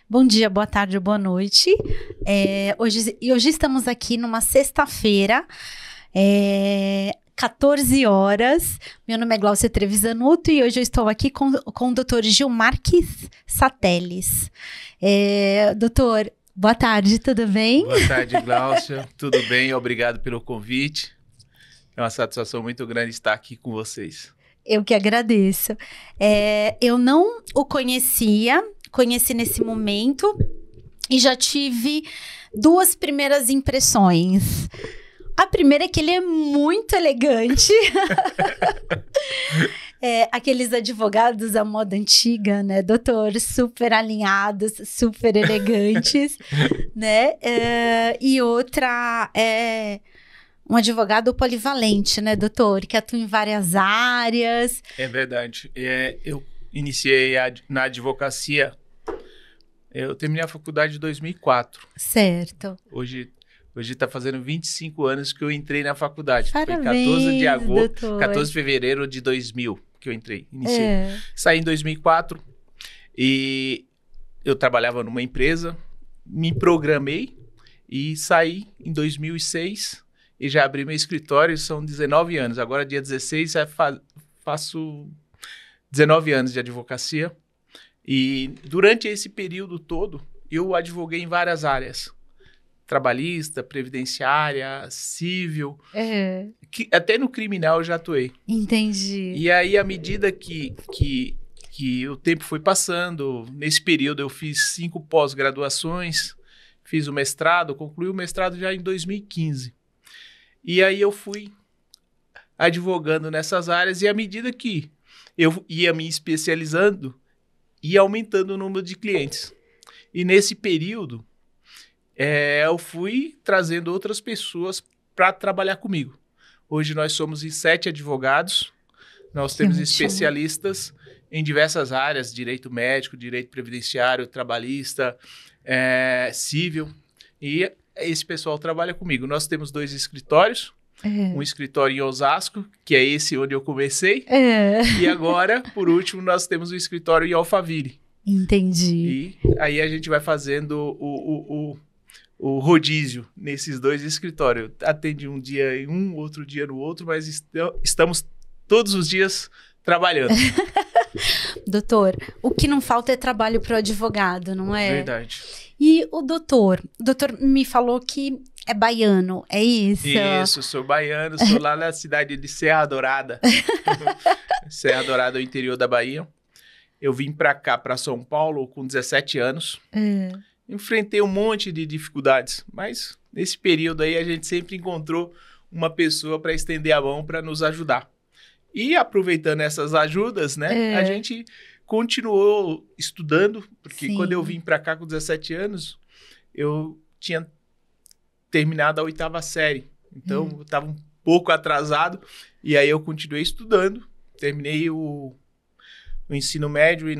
Bom dia, boa tarde, boa noite. Hoje estamos aqui numa sexta-feira, 14 horas. Meu nome é Glaucia Trevisanuto e hoje eu estou aqui com o Dr. Gilmarques Satellis. Doutor, boa tarde, tudo bem? Boa tarde, Glaucia. Tudo bem? Obrigado pelo convite. É uma satisfação muito grande estar aqui com vocês. Eu que agradeço. Eu não o conheci nesse momento e já tive duas primeiras impressões. A primeira é que ele é muito elegante. Aqueles advogados à moda antiga, né, doutor? Super alinhados, super elegantes, né? E outra é um advogado polivalente, né, doutor? Que atua em várias áreas. É verdade. Eu iniciei na advocacia. Eu terminei a faculdade em 2004. Certo. Hoje está fazendo 25 anos que eu entrei na faculdade. Parabéns, foi 14 de agosto, doutor. 14 de fevereiro de 2000 que eu iniciei. Saí em 2004 e eu trabalhava numa empresa, me programei e saí em 2006 e já abri meu escritório, são 19 anos. Agora, dia 16, faço 19 anos de advocacia. E durante esse período todo, eu advoguei em várias áreas. Trabalhista, previdenciária, civil. Até no criminal eu já atuei. Entendi. E aí, à medida que o tempo foi passando, nesse período eu fiz 5 pós-graduações, fiz o mestrado, concluí o mestrado já em 2015. E aí eu fui advogando nessas áreas e à medida que eu ia me especializando, ia aumentando o número de clientes. E nesse período, eu fui trazendo outras pessoas para trabalhar comigo. Hoje nós somos em 7 advogados, nós temos especialistas em diversas áreas, direito médico, direito previdenciário, trabalhista, civil, e esse pessoal trabalha comigo. Nós temos 2 escritórios, um escritório em Osasco, que é esse onde eu comecei, e agora, por último, nós temos um escritório em Alphaville. Entendi. E aí a gente vai fazendo o rodízio nesses 2 escritórios. Atende um dia em um, outro dia no outro, mas estamos todos os dias trabalhando. Doutor, o que não falta é trabalho para o advogado, não é? Verdade. E o doutor me falou que é baiano, é isso? Isso, sou baiano, sou lá na cidade de Serra Dourada. Serra Dourada é o interior da Bahia. Eu vim para cá, para São Paulo, com 17 anos. Enfrentei um monte de dificuldades, mas nesse período aí a gente sempre encontrou uma pessoa para estender a mão para nos ajudar. E aproveitando essas ajudas, né, a gente continuou estudando, porque Sim. quando eu vim para cá com 17 anos, eu tinha terminado a 8ª série. Então, eu estava um pouco atrasado, e aí eu continuei estudando. Terminei o ensino médio em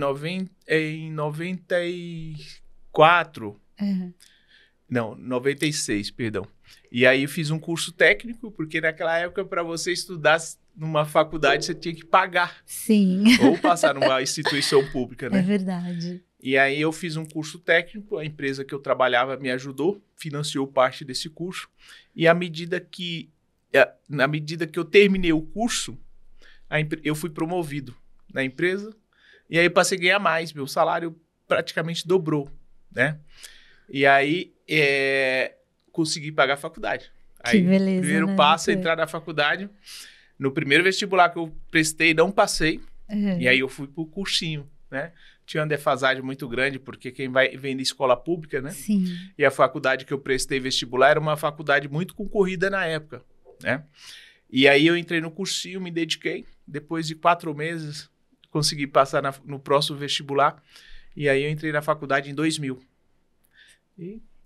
94. Não, 96, perdão. E aí eu fiz um curso técnico, porque naquela época, para você estudar numa faculdade, você tinha que pagar. Sim. Ou passar numa instituição pública, né? É verdade. E aí eu fiz um curso técnico, a empresa que eu trabalhava me ajudou, financiou parte desse curso. E na medida que eu terminei o curso, eu fui promovido na empresa. E aí eu passei a ganhar mais, meu salário praticamente dobrou, né? E aí consegui pagar a faculdade. Que beleza, primeiro né, passo é doutor? entrar na faculdade. No primeiro vestibular que eu prestei, não passei. E aí eu fui pro cursinho, né? Tinha uma defasagem muito grande, porque quem vem de escola pública, né? Sim. E a faculdade que eu prestei vestibular era uma faculdade muito concorrida na época, né? E aí eu entrei no cursinho, me dediquei. Depois de 4 meses, consegui passar no próximo vestibular. E aí eu entrei na faculdade em 2000.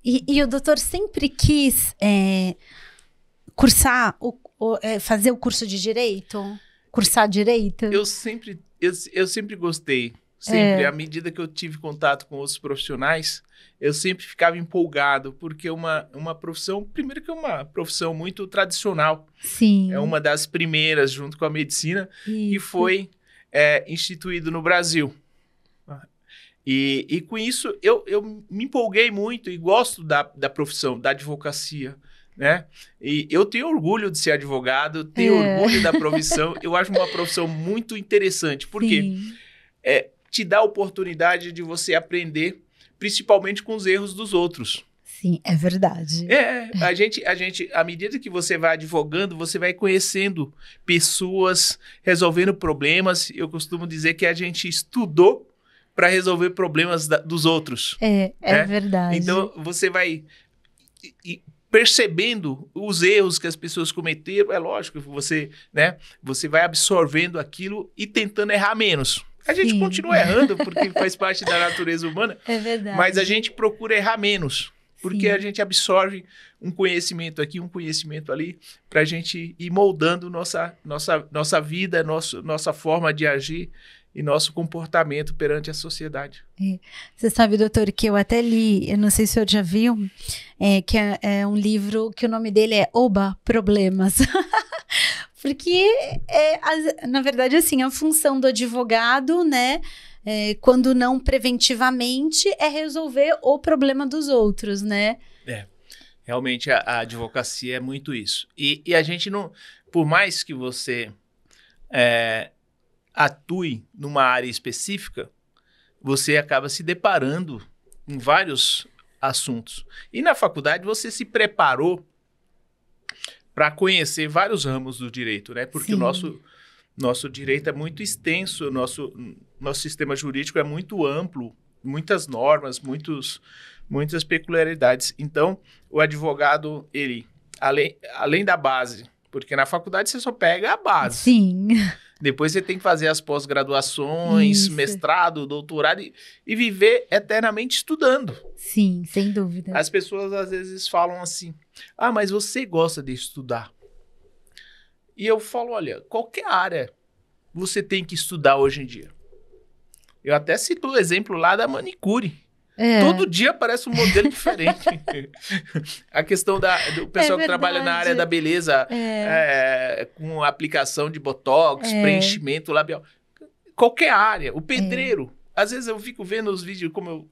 E o doutor sempre quis fazer o curso de direito? Cursar direito? Eu sempre gostei. Sempre, à medida que eu tive contato com outros profissionais, eu sempre ficava empolgado, porque uma profissão, primeiro que é uma profissão muito tradicional. Sim. É uma das primeiras, junto com a medicina, que Isso. foi instituído no Brasil. E com isso, eu me empolguei muito e gosto da profissão, da advocacia, né? E eu tenho orgulho de ser advogado, tenho orgulho da profissão. Eu acho uma profissão muito interessante, porque te dá a oportunidade de você aprender, principalmente com os erros dos outros. Sim, é verdade. A gente, à medida que você vai advogando, você vai conhecendo pessoas, resolvendo problemas. Eu costumo dizer que a gente estudou para resolver problemas dos outros. É verdade. Então, você vai percebendo os erros que as pessoas cometeram. É lógico que você vai absorvendo aquilo e tentando errar menos. A gente continua errando, porque faz parte da natureza humana. É verdade. Mas a gente procura errar menos, porque a gente absorve um conhecimento aqui, um conhecimento ali, para a gente ir moldando nossa vida, nossa forma de agir e nosso comportamento perante a sociedade. Você sabe, doutor, que eu até li, eu não sei se o senhor já viu, que é um livro que o nome dele é Oba, Problemas. Porque, na verdade, assim, a função do advogado, né, quando não preventivamente, é resolver o problema dos outros, né? Realmente a advocacia é muito isso. E a gente não, por mais que você atue numa área específica, você acaba se deparando com vários assuntos. E na faculdade você se preparou para conhecer vários ramos do direito, né? Porque o nosso direito é muito extenso, nosso sistema jurídico é muito amplo, muitas normas, muitas peculiaridades. Então, o advogado, ele, além da base, porque na faculdade você só pega a base. Sim. Depois você tem que fazer as pós-graduações, mestrado, doutorado e viver eternamente estudando. Sim, sem dúvida. As pessoas às vezes falam assim, mas você gosta de estudar. E eu falo, olha, qualquer área você tem que estudar hoje em dia. Eu até cito o exemplo lá da manicure. Todo dia aparece um modelo diferente. A questão do pessoal que trabalha na área da beleza, com aplicação de botox, preenchimento labial. Qualquer área. O pedreiro. Às vezes eu fico vendo os vídeos, como eu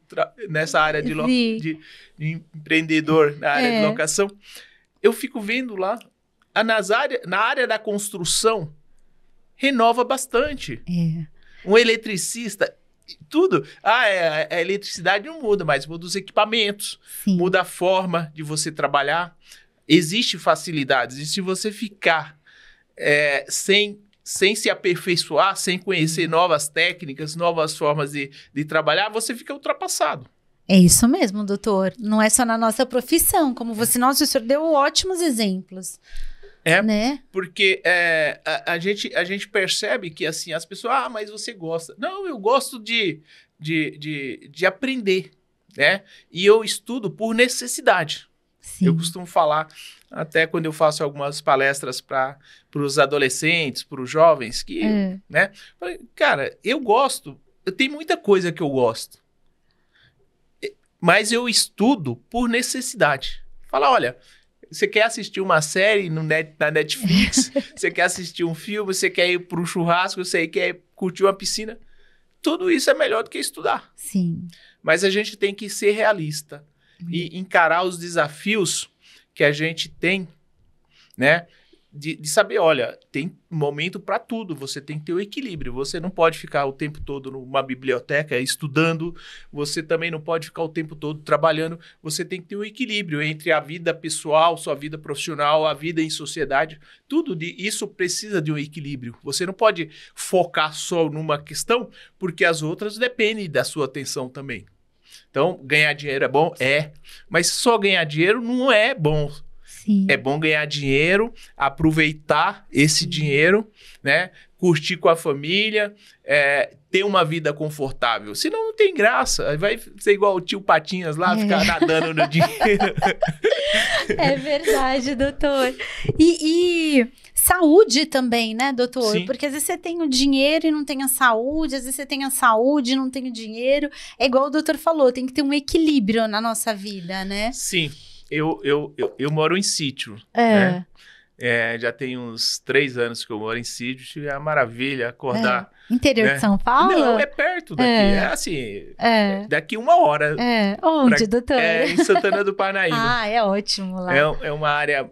nessa área de empreendedor, na área de locação. Eu fico vendo lá, na área da construção, renova bastante. Um eletricista... Tudo. A eletricidade não muda, mas muda os equipamentos, muda a forma de você trabalhar. Existem facilidades. E se você ficar sem se aperfeiçoar, sem conhecer novas técnicas, novas formas de trabalhar, você fica ultrapassado. É isso mesmo, doutor. Não é só na nossa profissão, como você... Nossa, o senhor deu ótimos exemplos. Né? Porque a gente percebe que assim, as pessoas, mas você gosta. Não, eu gosto de aprender, né? E eu estudo por necessidade. Sim. Eu costumo falar, até quando eu faço algumas palestras para os adolescentes, para os jovens, que, né? Cara, eu gosto, eu tenho muita coisa que eu gosto, mas eu estudo por necessidade. Fala, olha... Você quer assistir uma série na Netflix, você quer assistir um filme, você quer ir para um churrasco, você quer curtir uma piscina. Tudo isso é melhor do que estudar. Sim. Mas a gente tem que ser realista e encarar os desafios que a gente tem, né? De saber, olha, tem momento para tudo, você tem que ter o equilíbrio, você não pode ficar o tempo todo numa biblioteca estudando, você também não pode ficar o tempo todo trabalhando, você tem que ter o equilíbrio entre a vida pessoal, sua vida profissional, a vida em sociedade, isso precisa de um equilíbrio, você não pode focar só numa questão, porque as outras dependem da sua atenção também. Então, ganhar dinheiro é bom? Mas só ganhar dinheiro não é bom. Sim. É bom ganhar dinheiro, aproveitar esse dinheiro, né? Curtir com a família, ter uma vida confortável. Senão não tem graça. Vai ser igual o tio Patinhas lá, ficar nadando no dinheiro. É verdade, doutor. E saúde também, né, doutor? Sim. Porque às vezes você tem o dinheiro e não tem a saúde, às vezes você tem a saúde e não tem o dinheiro. É igual o doutor falou, tem que ter um equilíbrio na nossa vida, né? Sim. Eu moro em sítio, né? Já tem uns 3 anos que eu moro em sítio, é uma maravilha acordar. Interior né? de São Paulo? Não, é perto daqui. É assim, daqui 1 hora. Onde, doutor? Em Santana do Parnaíba. Ah, é ótimo lá. É uma área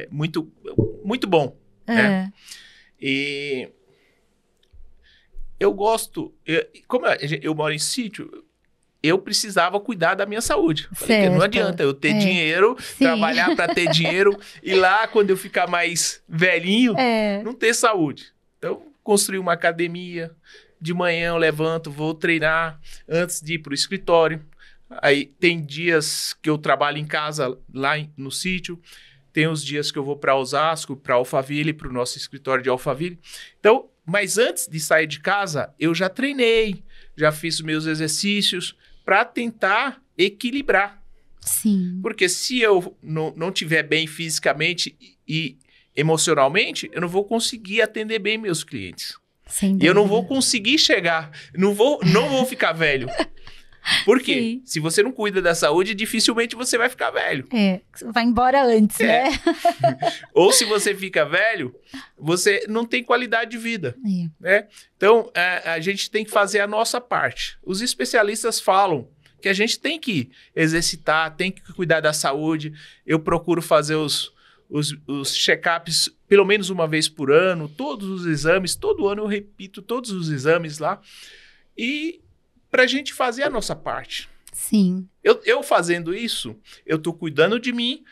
muito, muito bom. Né? E eu gosto, como eu moro em sítio, eu precisava cuidar da minha saúde. Falei que não adianta eu ter dinheiro, trabalhar para ter dinheiro e lá, quando eu ficar mais velhinho, não ter saúde. Então, construí uma academia. De manhã eu levanto, vou treinar antes de ir para o escritório. Aí tem dias que eu trabalho em casa, lá no sítio. Tem os dias que eu vou para Osasco, para Alphaville, para o nosso escritório de Alphaville. Então, mas antes de sair de casa, eu já treinei, já fiz os meus exercícios para tentar equilibrar. Sim. Porque se eu não estiver bem fisicamente e emocionalmente, eu não vou conseguir atender bem meus clientes. E eu não vou conseguir chegar, não vou ficar velho. Por quê? Sim. Se você não cuida da saúde, dificilmente você vai ficar velho. Vai embora antes, né? Ou se você fica velho, você não tem qualidade de vida. Né? Então, a gente tem que fazer a nossa parte. Os especialistas falam que a gente tem que exercitar, tem que cuidar da saúde. Eu procuro fazer os check-ups pelo menos uma vez por ano, todos os exames, todo ano eu repito todos os exames lá. E para a gente fazer a nossa parte. Sim. Eu fazendo isso, eu estou cuidando de mim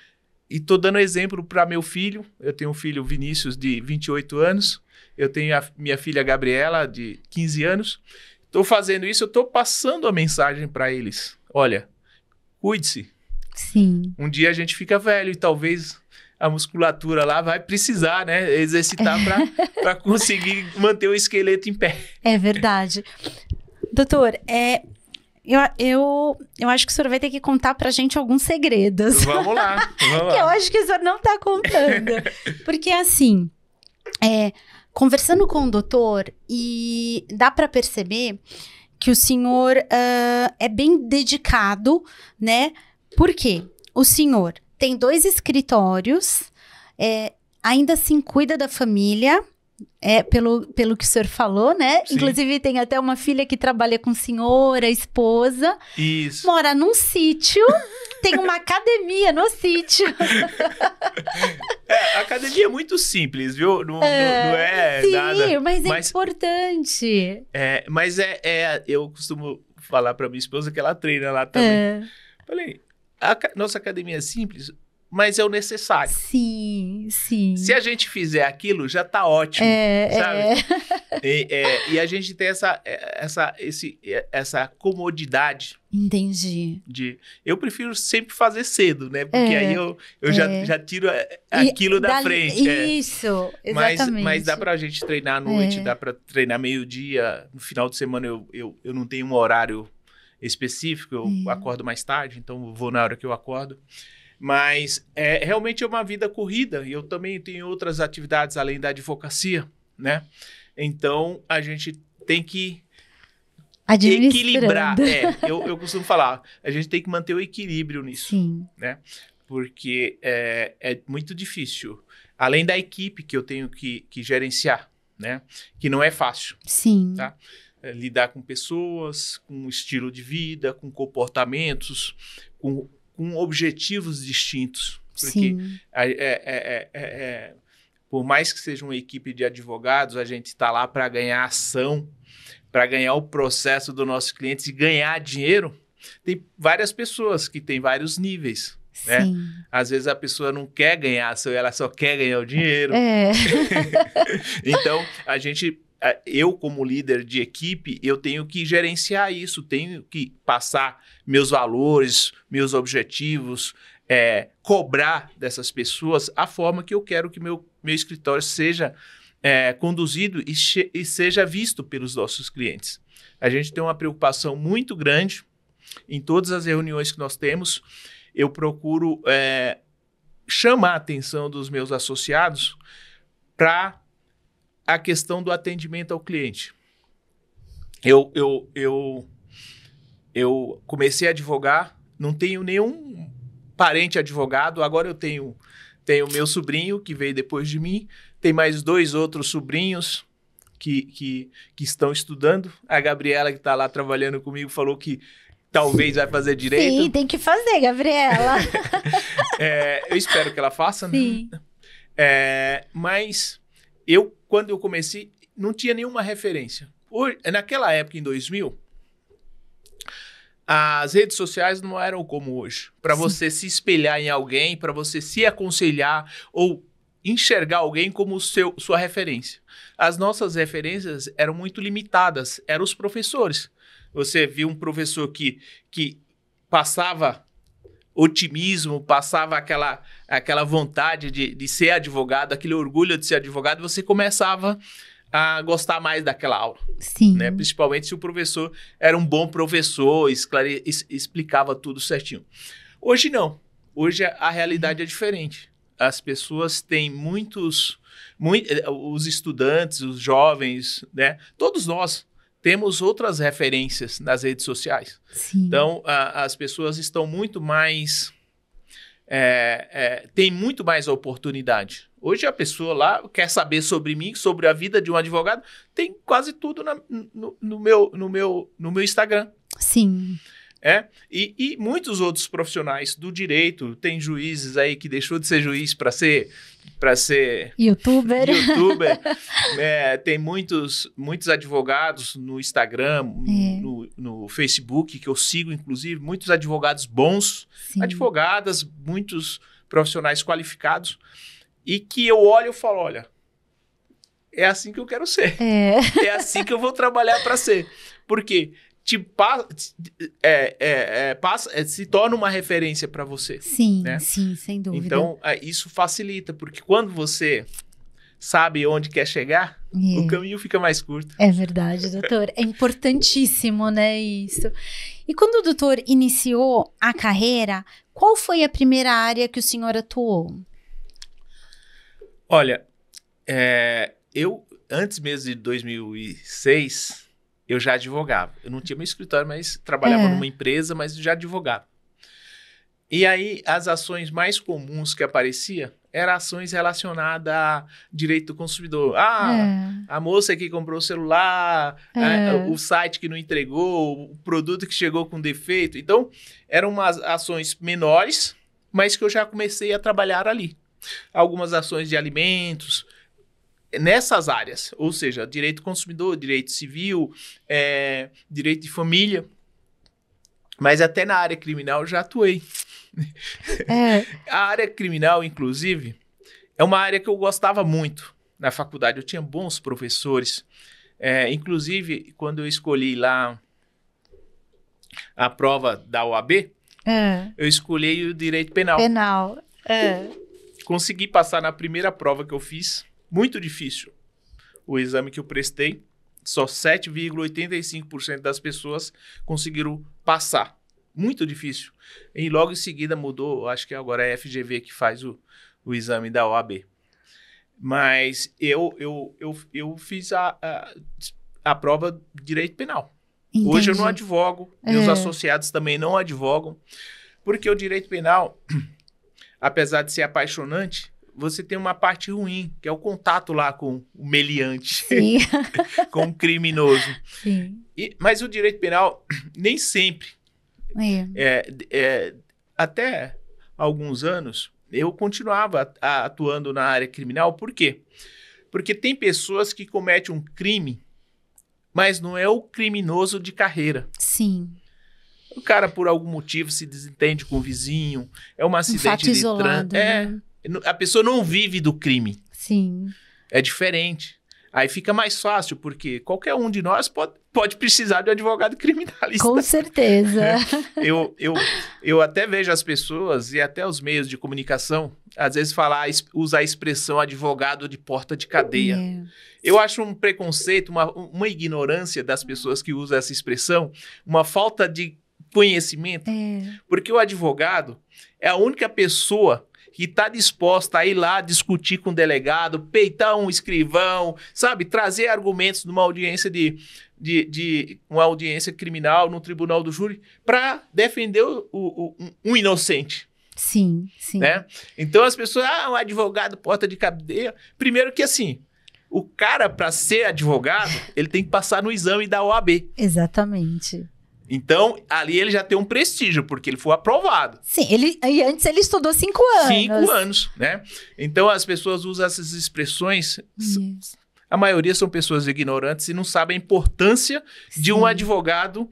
e estou dando exemplo para meu filho. Eu tenho um filho, Vinícius, de 28 anos. Eu tenho a minha filha, Gabriela, de 15 anos. Estou fazendo isso, eu estou passando a mensagem para eles. Olha, cuide-se. Sim. Um dia a gente fica velho e talvez a musculatura lá vai precisar, né, exercitar para conseguir manter o esqueleto em pé. É verdade. Doutor, eu acho que o senhor vai ter que contar pra gente alguns segredos. Vamos lá. Que eu acho que o senhor não tá contando. Porque, assim, conversando com o doutor, e dá pra perceber que o senhor é bem dedicado, né? Por quê? O senhor tem 2 escritórios, ainda assim cuida da família, pelo que o senhor falou, né? Sim. Inclusive tem até uma filha que trabalha com o senhor, a esposa. Isso. Mora num sítio, tem uma academia no sítio. A academia é muito simples, viu? Não é sim, nada. Mas é importante. Mas eu costumo falar pra minha esposa que ela treina lá também. Falei, nossa academia é simples, mas é o necessário. Sim, sim. Se a gente fizer aquilo, já tá ótimo, sabe? E a gente tem essa comodidade. Entendi. Eu prefiro sempre fazer cedo, né? Porque aí eu já tiro aquilo da frente. Isso, exatamente. Mas dá pra gente treinar à noite, dá pra treinar meio-dia. No final de semana eu não tenho um horário específico, eu acordo mais tarde, então eu vou na hora que eu acordo. Mas realmente é uma vida corrida e eu também tenho outras atividades além da advocacia, né? Então, a gente tem que equilibrar. Eu costumo falar, a gente tem que manter o equilíbrio nisso. Sim. Né? Porque é muito difícil. Além da equipe que eu tenho que gerenciar, né? Que não é fácil. Sim. Tá? Lidar com pessoas, com estilo de vida, com comportamentos, com objetivos distintos. Porque por mais que seja uma equipe de advogados, a gente está lá para ganhar ação, para ganhar o processo do nosso cliente e ganhar dinheiro. Tem várias pessoas que têm vários níveis. Né? Às vezes a pessoa não quer ganhar ação, ela só quer ganhar o dinheiro. Então, eu como líder de equipe, eu tenho que gerenciar isso, tenho que passar meus valores, meus objetivos, cobrar dessas pessoas a forma que eu quero que meu escritório seja conduzido e seja visto pelos nossos clientes. A gente tem uma preocupação muito grande em todas as reuniões que nós temos. Eu procuro chamar a atenção dos meus associados para a questão do atendimento ao cliente. Eu comecei a advogar, não tenho nenhum parente advogado, agora eu tenho Tem o meu sobrinho, que veio depois de mim. Tem mais 2 outros sobrinhos que estão estudando. A Gabriela, que está lá trabalhando comigo, falou que talvez vai fazer direito. Sim, tem que fazer, Gabriela. Eu espero que ela faça, né? Sim. Mas quando eu comecei, não tinha nenhuma referência. Naquela época, em 2000, as redes sociais não eram como hoje. Para você se espelhar em alguém, para você se aconselhar ou enxergar alguém como sua referência. As nossas referências eram muito limitadas, eram os professores. Você viu um professor que passava otimismo, passava aquela vontade de ser advogado, aquele orgulho de ser advogado, você começava a gostar mais daquela aula. Sim. Né? Principalmente se o professor era um bom professor, explicava tudo certinho. Hoje não. Hoje a realidade é diferente. As pessoas têm os estudantes, os jovens, né? Todos nós temos outras referências nas redes sociais. Sim. Então, as pessoas estão muito mais... tem muito mais oportunidade. Hoje a pessoa lá quer saber sobre mim, sobre a vida de um advogado, tem quase tudo no meu Instagram. Sim. E muitos outros profissionais do direito, tem juízes aí que deixou de ser juiz para ser youtuber. Tem muitos advogados no Instagram, no Facebook, que eu sigo, inclusive, muitos advogados bons, Sim. advogadas, muitos profissionais qualificados, e que eu olho e falo, olha, é assim que eu quero ser. É assim que eu vou trabalhar para ser. Por quê? Se torna uma referência para você. Sim, né? Sim, sem dúvida. Então, isso facilita, porque quando você sabe onde quer chegar, o caminho fica mais curto. É verdade, doutor. É importantíssimo, né, isso. E quando o doutor iniciou a carreira, qual foi a primeira área que o senhor atuou? Olha, eu, antes mesmo de 2006... eu já advogava. Eu não tinha meu escritório, mas trabalhava numa empresa, mas já advogava. E aí, as ações mais comuns que apareciam eram ações relacionadas a direito do consumidor. A moça que comprou o celular, o site que não entregou, o produto que chegou com defeito. Então, eram umas ações menores, mas que eu já comecei a trabalhar ali. Algumas ações de alimentos... nessas áreas, ou seja, direito do consumidor, direito civil, direito de família, mas até na área criminal eu já atuei. A área criminal, inclusive, é uma área que eu gostava muito na faculdade. Eu tinha bons professores. Inclusive, quando eu escolhi lá a prova da OAB, eu escolhi o direito penal. Consegui passar na primeira prova que eu fiz. Muito difícil o exame que eu prestei. Só 7,85% das pessoas conseguiram passar. Muito difícil. E logo em seguida mudou, acho que agora é a FGV que faz o exame da OAB. Mas eu fiz a prova de direito penal. Entendi. Hoje eu não advogo, meus associados também não advogam, porque o direito penal, apesar de ser apaixonante, você tem uma parte ruim, que é o contato lá com o meliante, com o criminoso. Sim. Mas o direito penal, nem sempre, até alguns anos, eu continuava atuando na área criminal. Por quê? Porque tem pessoas que cometem um crime, mas não é o criminoso de carreira. Sim. O cara, por algum motivo, se desentende com o vizinho, é um acidente de trânsito. Né? A pessoa não vive do crime. Sim. É diferente. Aí fica mais fácil, porque qualquer um de nós pode precisar de um advogado criminalista. Com certeza. Eu até vejo as pessoas e até os meios de comunicação, às vezes usar a expressão advogado de porta de cadeia. Eu acho um preconceito, uma ignorância das pessoas que usam essa expressão, uma falta de conhecimento, porque o advogado é a única pessoa que está disposta a ir lá discutir com o delegado, peitar um escrivão, sabe? Trazer argumentos numa audiência uma audiência criminal no tribunal do júri para defender um inocente. Sim, sim. Né? Então as pessoas, um advogado porta de cadeia. Primeiro que assim, o cara, para ser advogado, ele tem que passar no exame da OAB. Exatamente. Então, ali ele já tem um prestígio, porque ele foi aprovado. Sim, e antes ele estudou 5 anos. 5 anos, né? Então, as pessoas usam essas expressões... A maioria são pessoas ignorantes e não sabem a importância de um advogado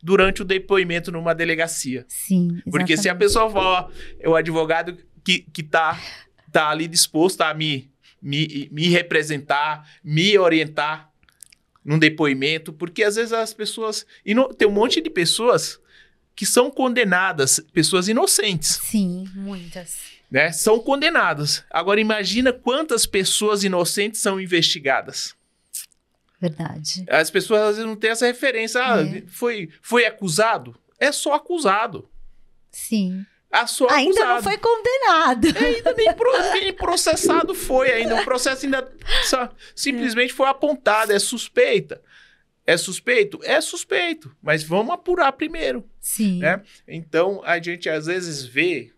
durante o depoimento numa delegacia. Sim, exatamente. Porque se a pessoa fala, é o advogado que tá ali disposto a me representar, me orientar num depoimento, porque às vezes as pessoas... tem um monte de pessoas que são condenadas, pessoas inocentes. Sim, muitas. Né? São condenadas. Agora imagina quantas pessoas inocentes são investigadas. Verdade. As pessoas às vezes não têm essa referência. Foi acusado? É só acusado. Sim. Ainda não foi condenado. Ainda nem processado foi ainda. O processo ainda simplesmente foi apontado. É suspeita. É suspeito? É suspeito. Mas vamos apurar primeiro. Sim. Né? Então, a gente às vezes vê...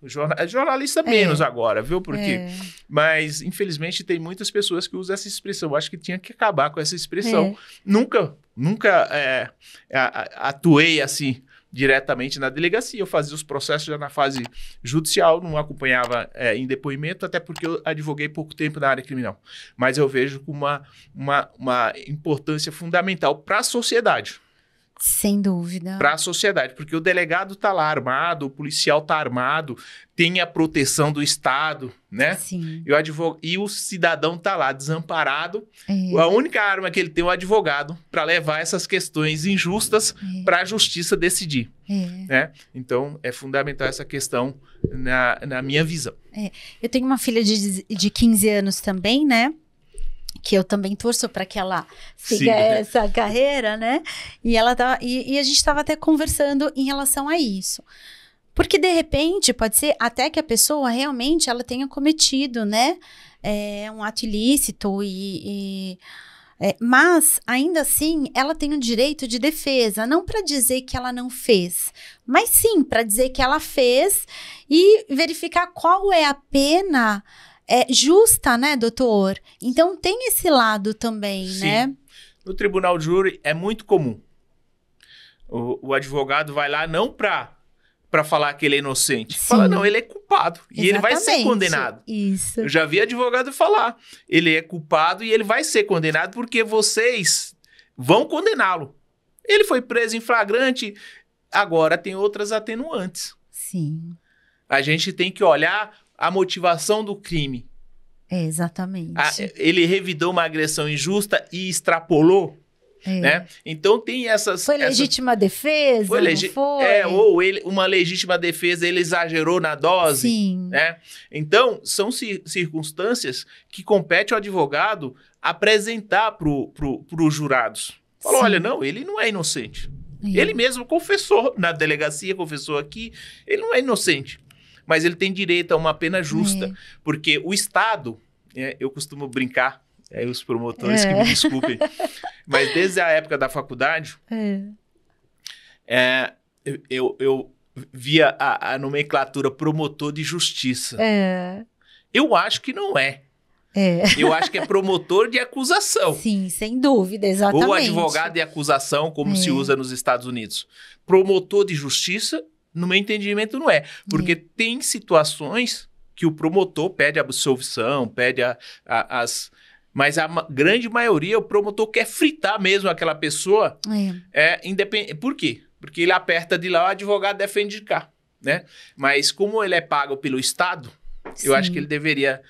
jornalista menos agora, viu? Porque... Mas, infelizmente, tem muitas pessoas que usam essa expressão. Eu acho que tinha que acabar com essa expressão. Nunca atuei assim... diretamente na delegacia, eu fazia os processos já na fase judicial, não acompanhava em depoimento, até porque eu advoguei pouco tempo na área criminal. Mas eu vejo com uma importância fundamental para a sociedade. Sem dúvida. Para a sociedade, porque o delegado está lá armado, o policial está armado, tem a proteção do Estado, né? Sim. E o cidadão está lá desamparado. A única arma que ele tem é o advogado para levar essas questões injustas para a justiça decidir. Né? Então, é fundamental essa questão na minha visão. Eu tenho uma filha de 15 anos também, né? Que eu também torço para que ela siga essa carreira, né? E a gente estava até conversando em relação a isso. Porque, de repente, pode ser até que a pessoa realmente ela tenha cometido, né? Um ato ilícito mas, ainda assim, ela tem um direito de defesa. Não para dizer que ela não fez, mas sim para dizer que ela fez e verificar qual é a pena... justa, né, doutor? Então, tem esse lado também, Sim. né? No tribunal de júri é muito comum. O advogado vai lá não para falar que ele é inocente. Sim. Fala, não, ele é culpado. Exatamente. E ele vai ser condenado. Isso. Eu já vi advogado falar. Ele é culpado e ele vai ser condenado porque vocês vão condená-lo. Ele foi preso em flagrante. Agora tem outras atenuantes. Sim. A gente tem que olhar a motivação do crime. Exatamente. Ele revidou uma agressão injusta e extrapolou, né? Então tem essas... Foi legítima defesa, não foi? Ou uma legítima defesa, ele exagerou na dose. Sim. Né? Então, são circunstâncias que compete ao advogado apresentar para os jurados. Falou, olha, não, ele não é inocente. Ele mesmo confessou na delegacia, confessou aqui, ele não é inocente. Mas ele tem direito a uma pena justa, porque o Estado, eu costumo brincar, os promotores que me desculpem, mas desde a época da faculdade, eu via a nomenclatura promotor de justiça. Eu acho que não é. Eu acho que é promotor de acusação. Sim, sem dúvida, exatamente. Ou advogado de acusação, como se usa nos Estados Unidos. Promotor de justiça, no meu entendimento, não é. Porque tem situações que o promotor pede absolvição, pede mas a grande maioria, o promotor quer fritar mesmo aquela pessoa. Independente. Por quê? Porque ele aperta de lá, o advogado defende de cá. Né? Mas como ele é pago pelo Estado, eu acho que ele deveria,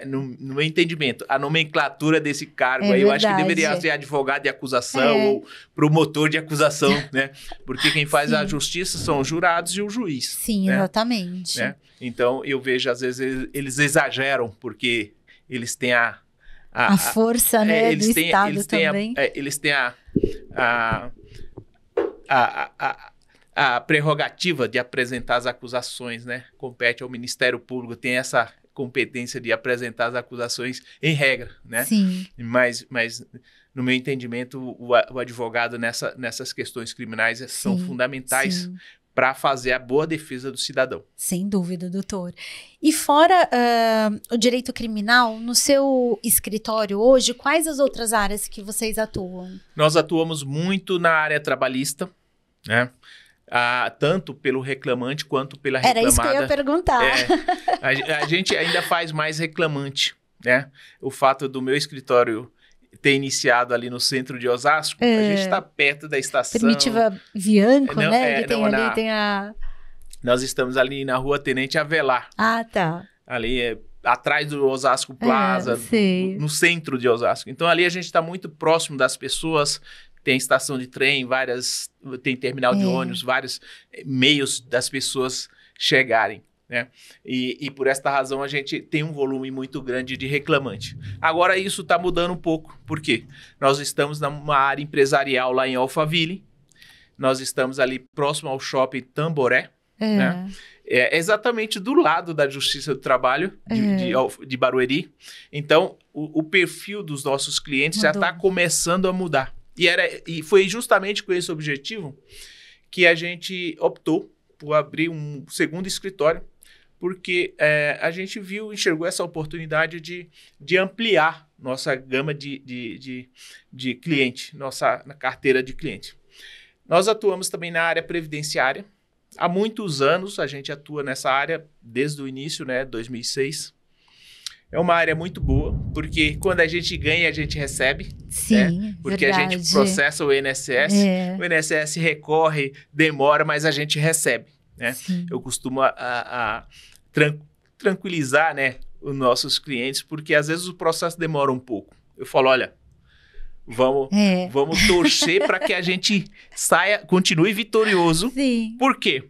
no meu entendimento, a nomenclatura desse cargo aí, eu acho que deveria ser advogado de acusação ou promotor de acusação, né? Porque quem faz a justiça são os jurados e o juiz. Sim, né? Exatamente. Né? Então, eu vejo, às vezes, eles exageram, porque eles têm a força, né, do Estado também. Eles têm a prerrogativa de apresentar as acusações, né? Compete ao Ministério Público, tem essa competência de apresentar as acusações em regra, né? Sim. Mas no meu entendimento, o advogado nessas questões criminais são fundamentais para fazer a boa defesa do cidadão. Sem dúvida, doutor. E fora o direito criminal, no seu escritório hoje, quais as outras áreas que vocês atuam? Nós atuamos muito na área trabalhista, né? Tanto pelo reclamante quanto pela reclamada. Era isso que eu ia perguntar. A gente ainda faz mais reclamante, né? O fato do meu escritório ter iniciado ali no centro de Osasco, a gente está perto da estação. Primitiva Bianco, né? Tem a... Nós estamos ali na rua Tenente Avelar. Ah, tá. Ali atrás do Osasco Plaza, no centro de Osasco. Então ali a gente está muito próximo das pessoas. Tem estação de trem, tem terminal de ônibus, vários meios das pessoas chegarem, né? E por esta razão a gente tem um volume muito grande de reclamante. Agora isso está mudando um pouco. Por quê? Nós estamos numa área empresarial lá em Alphaville. Nós estamos ali próximo ao shopping Tamboré, né? É exatamente do lado da Justiça do Trabalho de Barueri. Então o perfil dos nossos clientes já está começando a mudar. E foi justamente com esse objetivo que a gente optou por abrir um segundo escritório, porque a gente enxergou essa oportunidade de ampliar nossa gama de cliente, nossa carteira de cliente. Nós atuamos também na área previdenciária. Há muitos anos a gente atua nessa área, desde o início, né, 2006. É uma área muito boa, porque quando a gente ganha, a gente recebe. Sim, né? Porque verdade. A gente processa o INSS, o INSS recorre, demora, mas a gente recebe. Né? Eu costumo tranquilizar, né, os nossos clientes, porque às vezes o processo demora um pouco. Eu falo, olha, vamos torcer para que a gente continue vitorioso. Sim. Por quê?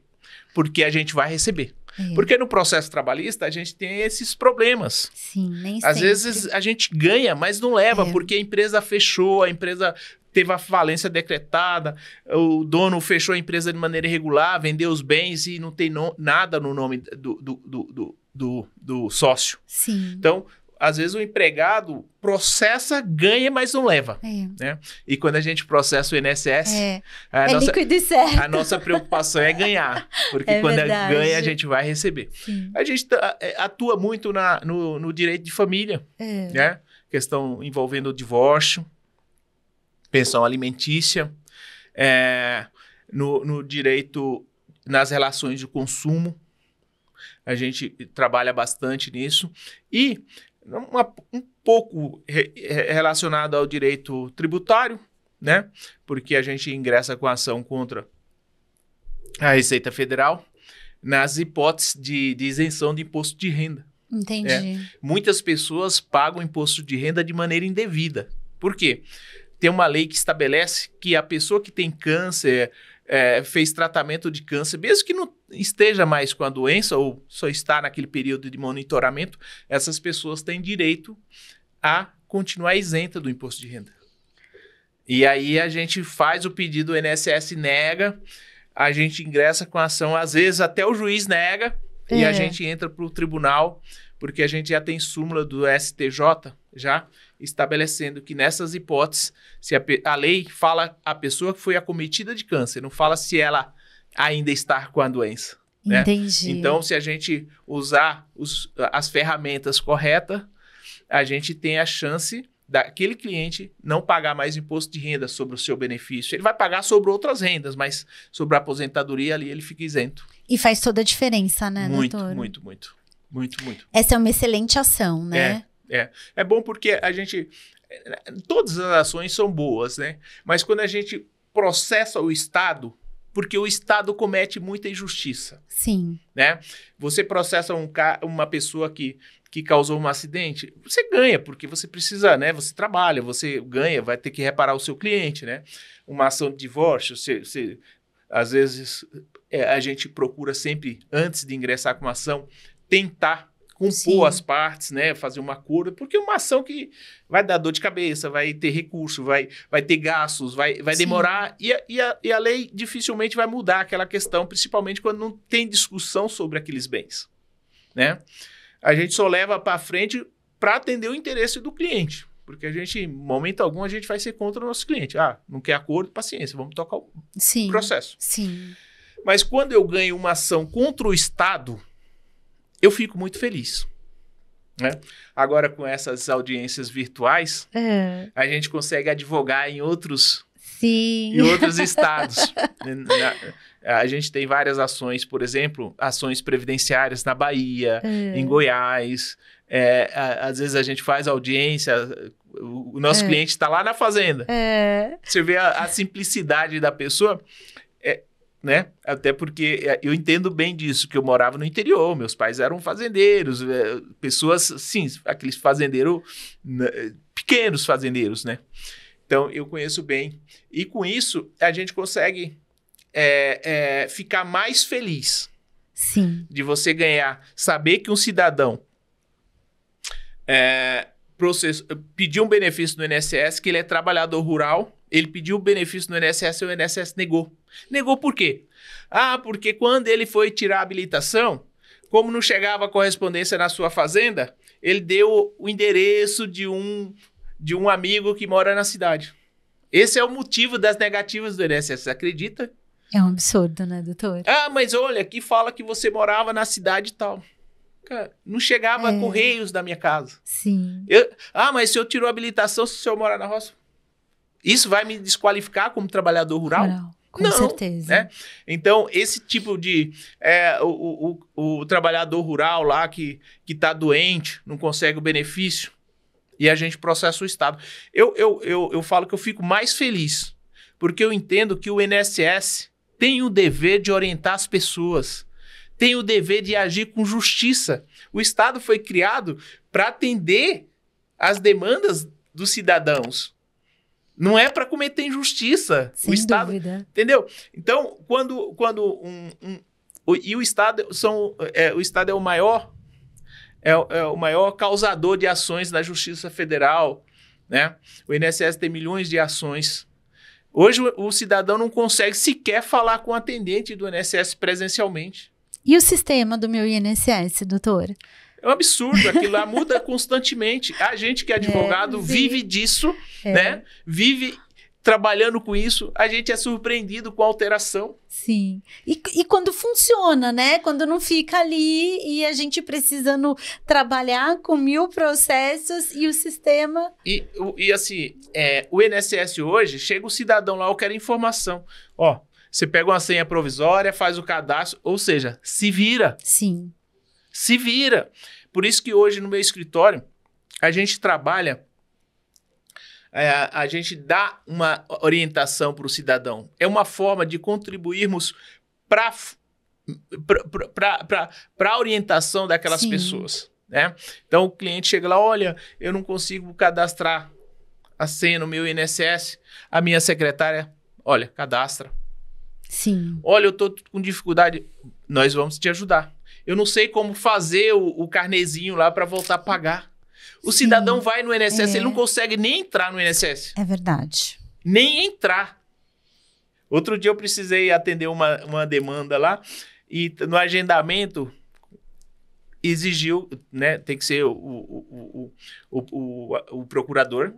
Porque a gente vai receber. Porque no processo trabalhista a gente tem esses problemas. Sim, nem Às sempre. vezes a gente ganha, mas não leva, porque a empresa fechou, a empresa teve a falência decretada, o dono fechou a empresa de maneira irregular, vendeu os bens e não tem nada no nome do sócio. Sim. Então, às vezes o empregado processa, ganha, mas não leva. Né? E quando a gente processa o INSS, líquido e certo. A nossa preocupação é ganhar. Porque quando ganha, a gente vai receber. Sim. A gente atua muito no direito de família. Né? Questão envolvendo o divórcio, pensão alimentícia, no direito nas relações de consumo. A gente trabalha bastante nisso. E um pouco relacionado ao direito tributário, né? Porque a gente ingressa com ação contra a Receita Federal nas hipóteses de isenção de imposto de renda. Entendi. Muitas pessoas pagam imposto de renda de maneira indevida. Por quê? Tem uma lei que estabelece que a pessoa que tem câncer, fez tratamento de câncer, mesmo que não esteja mais com a doença ou só está naquele período de monitoramento, essas pessoas têm direito a continuar isenta do imposto de renda. E aí a gente faz o pedido, o INSS nega, a gente ingressa com a ação, às vezes até o juiz nega, e a gente entra para o tribunal, porque a gente já tem súmula do STJ, já estabelecendo que nessas hipóteses, se a lei fala a pessoa que foi acometida de câncer, não fala se ela ainda está com a doença. Né? Entendi. Então, se a gente usar as ferramentas corretas, a gente tem a chance daquele cliente não pagar mais imposto de renda sobre o seu benefício. Ele vai pagar sobre outras rendas, mas sobre a aposentadoria ali ele fica isento. E faz toda a diferença, né, doutor? Muito. Essa é uma excelente ação, né? É bom porque a gente... Todas as ações são boas, né? Mas quando a gente processa o Estado, porque o Estado comete muita injustiça. Sim. Né? Você processa uma pessoa que causou um acidente, você ganha, porque você precisa, né? Você trabalha, você ganha, vai ter que reparar o seu cliente, né? Uma ação de divórcio, às vezes a gente procura sempre, antes de ingressar com uma ação, tentar compor as partes, né? Fazer uma cura, porque é uma ação que vai dar dor de cabeça, vai ter recurso, vai ter gastos, vai demorar, e a lei dificilmente vai mudar aquela questão, principalmente quando não tem discussão sobre aqueles bens, né? A gente só leva para frente para atender o interesse do cliente, porque a gente, em momento algum, a gente vai ser contra o nosso cliente. Não quer acordo, paciência, vamos tocar o processo. Sim. Mas quando eu ganho uma ação contra o Estado, eu fico muito feliz. Né? Agora, com essas audiências virtuais, a gente consegue advogar em outros estados. A gente tem várias ações, por exemplo, ações previdenciárias na Bahia, em Goiás. Às vezes a gente faz audiência, o nosso cliente está lá na fazenda. Você vê a simplicidade da pessoa, né? Até porque eu entendo bem disso, que eu morava no interior, meus pais eram fazendeiros, pessoas, sim, aqueles fazendeiros, pequenos fazendeiros, né? Então, eu conheço bem. E com isso, a gente consegue ficar mais feliz. Sim. De você ganhar, saber que um cidadão pediu um benefício no INSS, que ele é trabalhador rural, ele pediu o benefício no INSS e o INSS negou. Negou por quê? Porque quando ele foi tirar a habilitação, como não chegava a correspondência na sua fazenda, ele deu o endereço de um amigo que mora na cidade. Esse é o motivo das negativas do INSS, você acredita? É um absurdo, né, doutor? Mas olha, aqui fala que você morava na cidade e tal. Cara, não chegava correios da minha casa. Sim. Mas se eu tiro a habilitação, se o senhor morar na roça, isso vai me desqualificar como trabalhador rural? Com certeza. Né? Então, esse tipo de... o trabalhador rural lá que está doente, não consegue o benefício, e a gente processa o Estado. Eu falo que eu fico mais feliz, porque eu entendo que o INSS tem o dever de orientar as pessoas, tem o dever de agir com justiça. O Estado foi criado para atender as demandas dos cidadãos. Não é para cometer injustiça. Sem o Estado, dúvida. Entendeu? Então, e o Estado o Estado é o maior causador de ações na Justiça Federal, né? O INSS tem milhões de ações. Hoje o cidadão não consegue sequer falar com o atendente do INSS presencialmente. E o sistema do meu INSS, doutor? É um absurdo, aquilo lá muda constantemente. A gente que é advogado vive disso, né? Vive trabalhando com isso, a gente é surpreendido com a alteração. Sim. E quando funciona, né? Quando não fica ali e a gente precisando trabalhar com 1000 processos e o sistema... E assim, o INSS hoje, chega o cidadão lá, eu quero informação. Você pega uma senha provisória, faz o cadastro, ou seja, se vira. Sim. Se vira. Por isso que hoje no meu escritório, a gente trabalha, a gente dá uma orientação para o cidadão. É uma forma de contribuirmos para a orientação daquelas pessoas. Né? Então o cliente chega lá, olha, eu não consigo cadastrar a senha no meu INSS. A minha secretária, olha, cadastra. Sim. Olha, eu estou com dificuldade, nós vamos te ajudar. Eu não sei como fazer o carnezinho lá para voltar a pagar. O cidadão vai no INSS, ele não consegue nem entrar no INSS. É verdade. Nem entrar. Outro dia eu precisei atender uma demanda lá e no agendamento exigiu, né, tem que ser o procurador.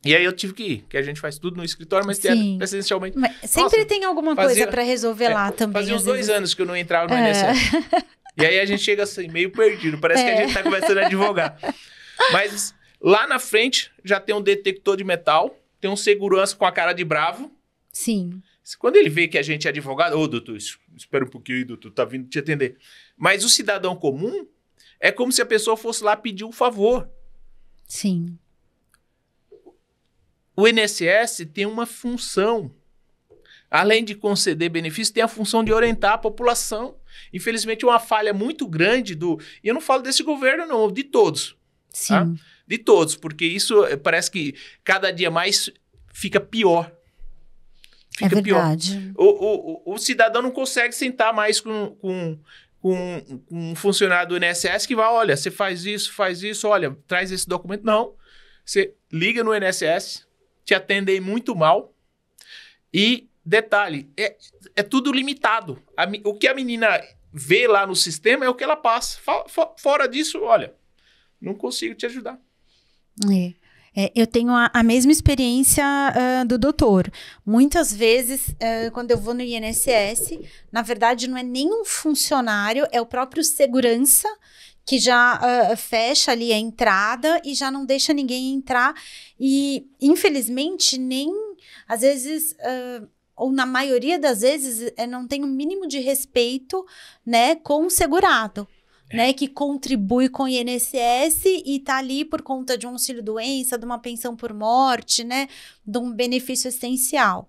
E aí eu tive que ir, que a gente faz tudo no escritório, mas tem presencialmente. Mas sempre tem alguma coisa para resolver lá também. Fazia uns 2 anos que eu não entrava no INSS. E aí a gente chega assim, meio perdido. Parece que a gente tá começando a advogar. Mas lá na frente já tem um detector de metal, tem um segurança com a cara de bravo. Sim. Quando ele vê que a gente é advogado, doutor, espera um pouquinho, doutor, tá vindo te atender. Mas o cidadão comum é como se a pessoa fosse lá pedir um favor. Sim. O INSS tem uma função, além de conceder benefícios, tem a função de orientar a população. Infelizmente, uma falha muito grande e eu não falo desse governo, não, de todos. Sim. Tá? De todos, porque isso parece que cada dia mais fica pior. Fica verdade. Pior. O cidadão não consegue sentar mais com um funcionário do INSS que vai, olha, você faz isso, olha, traz esse documento. Não. Você liga no INSS, te atendem muito mal e, detalhe, é tudo limitado. O que a menina vê lá no sistema é o que ela passa. Fora disso, olha, não consigo te ajudar. Eu tenho a mesma experiência do doutor. Muitas vezes, quando eu vou no INSS, na verdade não é nem um funcionário, é o próprio segurança que já fecha ali a entrada e já não deixa ninguém entrar. E, infelizmente, às vezes, ou na maioria das vezes, não tem o mínimo de respeito, né, com o segurado. Né, que contribui com o INSS e está ali por conta de um auxílio-doença, de uma pensão por morte, né, de um benefício essencial.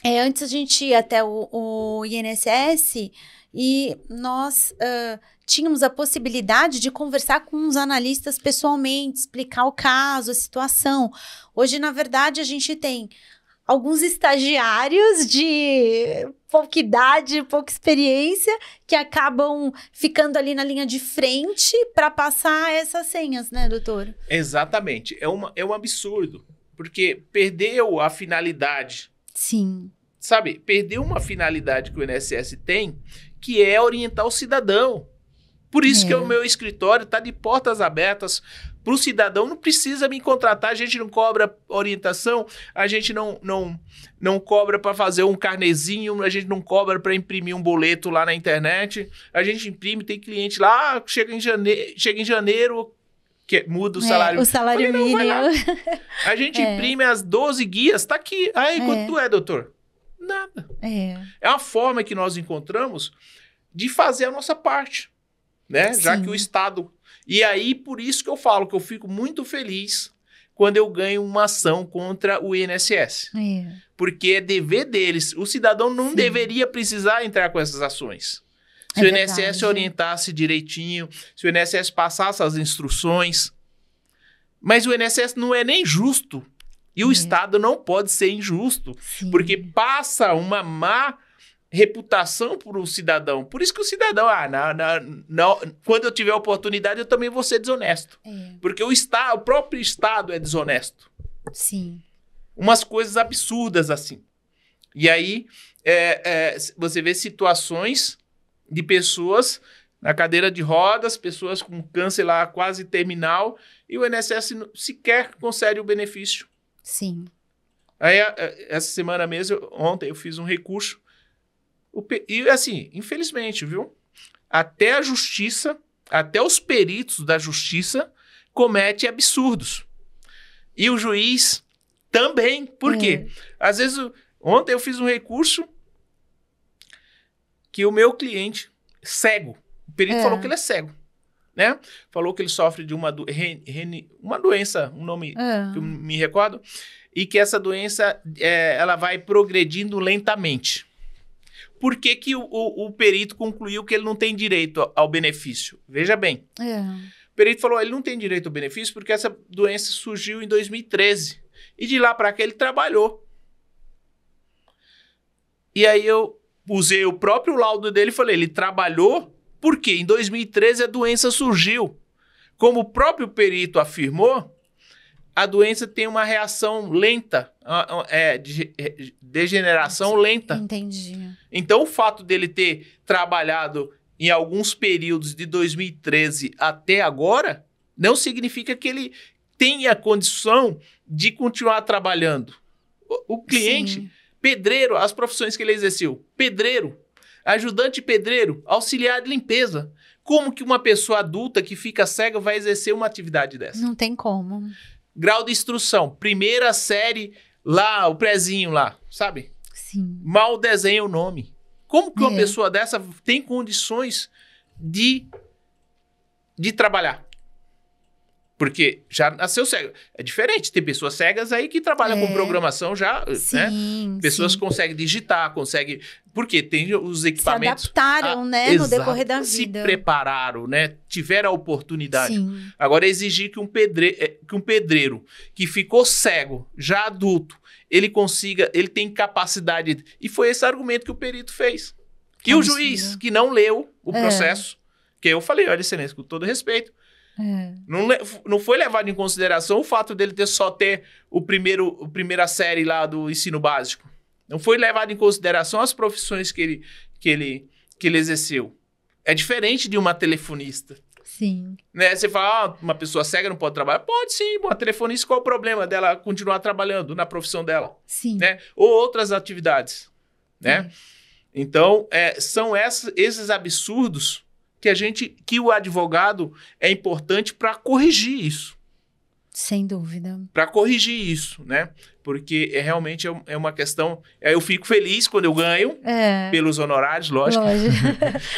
Antes a gente ia até o INSS e nós tínhamos a possibilidade de conversar com os analistas pessoalmente, explicar o caso, a situação. Hoje, na verdade, a gente tem alguns estagiários de pouca idade, pouca experiência, que acabam ficando ali na linha de frente para passar essas senhas, né, doutor? Exatamente. É um absurdo, porque perdeu a finalidade. Sim. Sabe, perdeu uma finalidade que o INSS tem, que é orientar o cidadão. Por isso que o meu escritório está de portas abertas para o cidadão. Não precisa me contratar, a gente não cobra orientação, a gente não cobra para fazer um carnezinho, a gente não cobra para imprimir um boleto lá na internet. A gente imprime, tem cliente lá, chega em janeiro que muda o salário. O salário mínimo. A gente imprime as 12 guias, tá aqui. Aí, quanto é, doutor? Nada. É uma forma que nós encontramos de fazer a nossa parte. Né? Já que o Estado... E aí, por isso que eu falo que eu fico muito feliz quando eu ganho uma ação contra o INSS. Porque é dever deles. O cidadão não deveria precisar entrar com essas ações. Se o INSS orientasse direitinho, se o INSS passasse as instruções. Mas o INSS não é nem justo. E o Estado não pode ser injusto. Porque passa uma má reputação para o cidadão. Por isso que o cidadão, não, quando eu tiver oportunidade, eu também vou ser desonesto. Porque o próprio Estado é desonesto. Sim. Umas coisas absurdas assim. E aí, você vê situações de pessoas na cadeira de rodas, pessoas com câncer lá quase terminal, e o INSS sequer concede o benefício. Sim. Aí, essa semana mesmo, ontem, eu fiz um recurso. E assim, infelizmente, viu? Até a justiça, até os peritos da justiça cometem absurdos. E o juiz também. Por quê? Às vezes, ontem eu fiz um recurso que o meu cliente, cego, o perito falou que ele é cego, né? Falou que ele sofre de uma doença, um nome que eu me recordo, e que essa doença, ela vai progredindo lentamente. Por que que o perito concluiu que ele não tem direito ao benefício? Veja bem. O perito falou, ele não tem direito ao benefício porque essa doença surgiu em 2013. E de lá para cá ele trabalhou. E aí eu usei o próprio laudo dele e falei, ele trabalhou porque em 2013 a doença surgiu. Como o próprio perito afirmou, a doença tem uma reação lenta, degeneração lenta. Entendi. Então, o fato dele ter trabalhado em alguns períodos de 2013 até agora, não significa que ele tenha condição de continuar trabalhando. O cliente, pedreiro, as profissões que ele exerceu, pedreiro, ajudante pedreiro, auxiliar de limpeza. Como que uma pessoa adulta que fica cega vai exercer uma atividade dessa? Não tem como. Grau de instrução, primeira série lá, o prezinho lá, sabe? Sim. Mal desenha o nome. Como que uma pessoa dessa tem condições de trabalhar? Porque já nasceu cego. É diferente, tem pessoas cegas aí que trabalham com programação já, né? Pessoas conseguem digitar, conseguem... Porque tem os equipamentos... Se adaptaram, né, no decorrer da vida. Se prepararam, né? Tiveram a oportunidade. Sim. Agora, exigir que um pedreiro que ficou cego, já adulto, ele tem capacidade... E foi esse argumento que o perito fez. E o juiz, que não leu o processo, que eu falei, olha, excelência, com todo respeito, não foi levado em consideração o fato dele só ter a primeira série lá do ensino básico. Não foi levado em consideração as profissões que ele exerceu. É diferente de uma telefonista. Sim. Né? Você fala, uma pessoa cega não pode trabalhar? Pode sim, uma telefonista, qual o problema dela continuar trabalhando na profissão dela? Sim. Né? Ou outras atividades, né? Então, são esses absurdos que o advogado é importante para corrigir isso. Sem dúvida. Para corrigir isso, né? Porque realmente é uma questão... Eu fico feliz quando eu ganho, pelos honorários, lógico.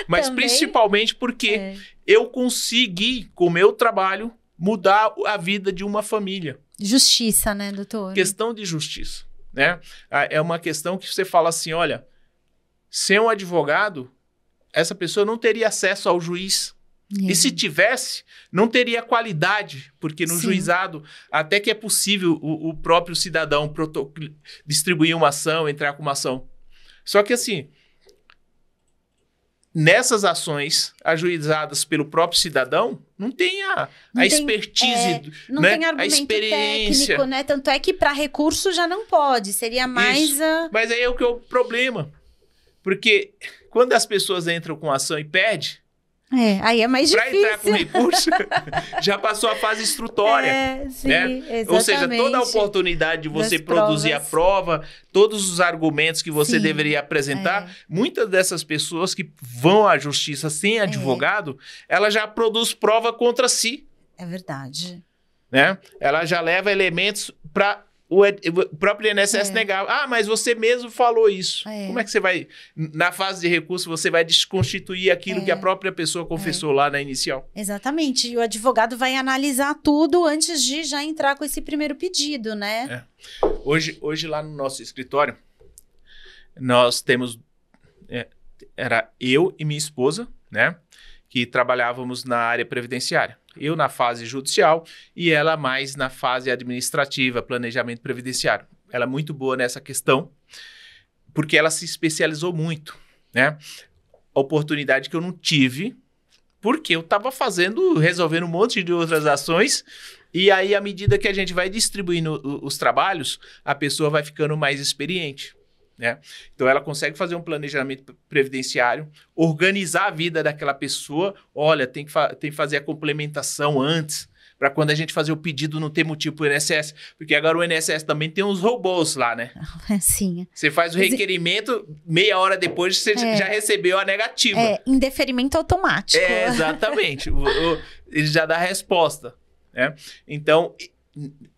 Mas Também, principalmente porque eu consegui, com o meu trabalho, mudar a vida de uma família. Justiça, né, doutor? Questão de justiça, né? É uma questão que você fala assim, olha, ser um advogado, essa pessoa não teria acesso ao juiz. E se tivesse, não teria qualidade, porque no juizado até que é possível o próprio cidadão distribuir uma ação, entrar com uma ação. Só que assim, nessas ações ajuizadas pelo próprio cidadão, não tem a expertise, não né? tem argumento a experiência. Técnico, né? Tanto é que para recurso já não pode, seria mais... Mas aí é o que é o problema, porque quando as pessoas entram com ação e perdem, aí é mais difícil. Para entrar com recurso, já passou a fase instrutória. Sim, né? exatamente. Ou seja, toda a oportunidade de você produzir a prova, todos os argumentos que você deveria apresentar, muitas dessas pessoas que vão à justiça sem advogado, ela já produz prova contra si. É verdade. Né? Ela já leva elementos para o próprio INSS negar. Mas você mesmo falou isso. Como é que você vai... Na fase de recurso, você vai desconstituir aquilo que a própria pessoa confessou lá na inicial. Exatamente. E o advogado vai analisar tudo antes de já entrar com esse primeiro pedido, né? Hoje lá no nosso escritório, nós temos... era eu e minha esposa, né? Que trabalhávamos na área previdenciária. Eu na fase judicial e ela mais na fase administrativa, planejamento previdenciário. Ela é muito boa nessa questão, porque ela se especializou muito, né? Oportunidade que eu não tive, porque eu estava resolvendo um monte de outras ações, e aí, à medida que a gente vai distribuindo os trabalhos, a pessoa vai ficando mais experiente. Né? Então ela consegue fazer um planejamento previdenciário, organizar a vida daquela pessoa. Olha, tem que fazer a complementação antes, para quando a gente fazer o pedido não ter motivo para o INSS, porque agora o INSS também tem uns robôs lá, né? Sim. Você faz o requerimento, meia hora depois você já recebeu a negativa. Indeferimento automático. Exatamente. Ele já dá a resposta. Né? Então,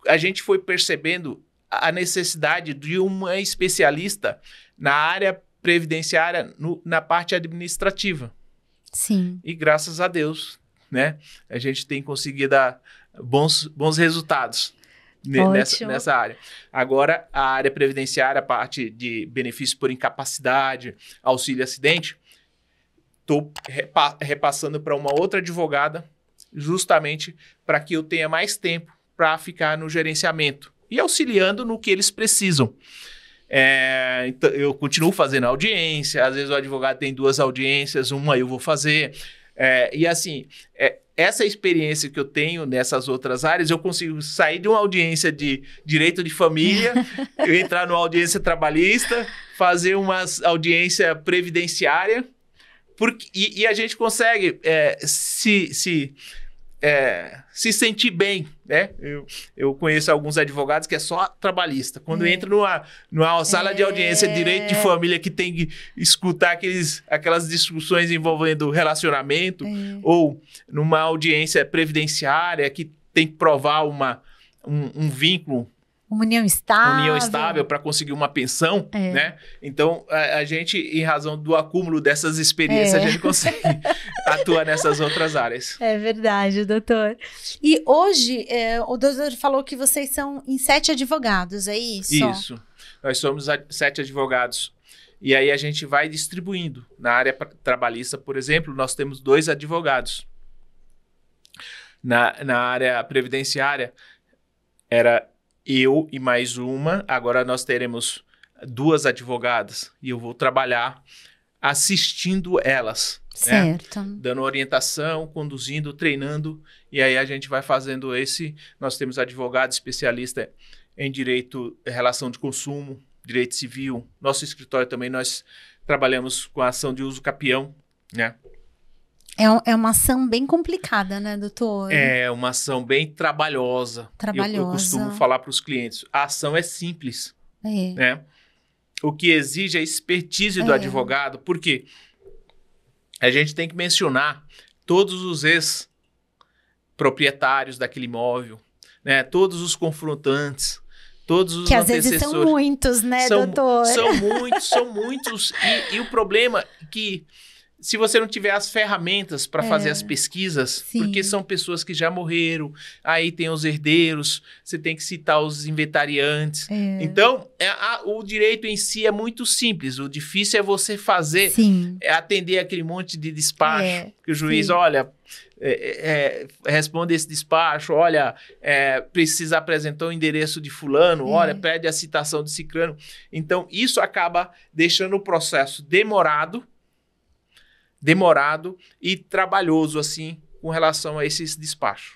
a gente foi percebendo a necessidade de uma especialista na área previdenciária, na parte administrativa. Sim. E graças a Deus, né, a gente tem conseguido dar bons resultados nessa área. Agora, a área previdenciária, a parte de benefício por incapacidade, auxílio acidente, estou repassando para uma outra advogada, justamente para que eu tenha mais tempo para ficar no gerenciamento e auxiliando no que eles precisam. Então, eu continuo fazendo audiência, às vezes o advogado tem 2 audiências, uma eu vou fazer. E assim, essa experiência que eu tenho nessas outras áreas, eu consigo sair de uma audiência de direito de família, eu entrar numa audiência trabalhista, fazer uma audiência previdenciária, e a gente consegue se sentir bem, né? Eu conheço alguns advogados que é só trabalhista. Quando entra numa sala de audiência de direito de família que tem que escutar aquelas discussões envolvendo relacionamento, ou numa audiência previdenciária que tem que provar um vínculo, uma união estável para conseguir uma pensão, né? Então, a gente, em razão do acúmulo dessas experiências, a gente consegue atuar nessas outras áreas. É verdade, doutor. E hoje, o doutor falou que vocês são em 7 advogados, é isso? Isso. Nós somos 7 advogados. E aí a gente vai distribuindo. Na área trabalhista, por exemplo, nós temos 2 advogados. Na área previdenciária, era eu e mais uma, agora nós teremos 2 advogadas e eu vou trabalhar assistindo elas. Certo. Né? Dando orientação, conduzindo, treinando, e aí a gente vai fazendo nós temos advogado especialista em direito, relação de consumo, direito civil. Nosso escritório também, nós trabalhamos com a ação de uso capião, né? É uma ação bem complicada, né, doutor? É uma ação bem trabalhosa. Eu costumo falar para os clientes, a ação é simples, né? O que exige é a expertise do advogado, porque a gente tem que mencionar todos os ex-proprietários daquele imóvel, né? Todos os confrontantes, todos os antecessores. Que às vezes são muitos, né, doutor? São muitos. E o problema é que se você não tiver as ferramentas para fazer as pesquisas, porque são pessoas que já morreram, aí tem os herdeiros, você tem que citar os inventariantes. Então, o direito em si é muito simples. O difícil é você fazer, atender aquele monte de despacho, que o juiz, olha, responde esse despacho, olha, precisa apresentar o endereço de fulano, olha, pede a citação de ciclano. Então, isso acaba deixando o processo demorado e trabalhoso, assim, com relação a esses despachos.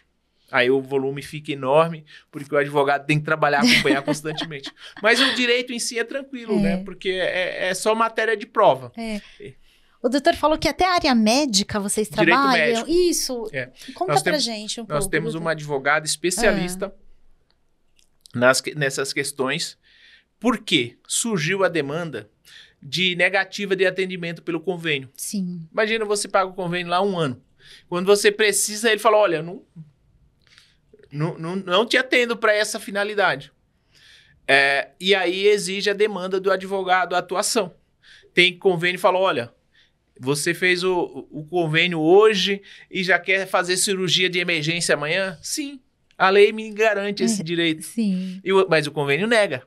Aí o volume fica enorme, porque o advogado tem que trabalhar, acompanhar constantemente. Mas o direito em si é tranquilo, né? Porque é só matéria de prova. O doutor falou que até a área médica vocês trabalham. Direito médico. Isso. Conta pra gente um pouco. Nós temos uma advogada especialista nessas questões, porque surgiu a demanda de negativa de atendimento pelo convênio. Sim. Imagina, você paga o convênio lá 1 ano. Quando você precisa, ele fala, olha, não te atendo para essa finalidade. E aí exige a demanda do advogado, a atuação. Tem convênio e fala, olha, você fez o convênio hoje e já quer fazer cirurgia de emergência amanhã? Sim, a lei me garante esse direito. Sim. Mas o convênio nega.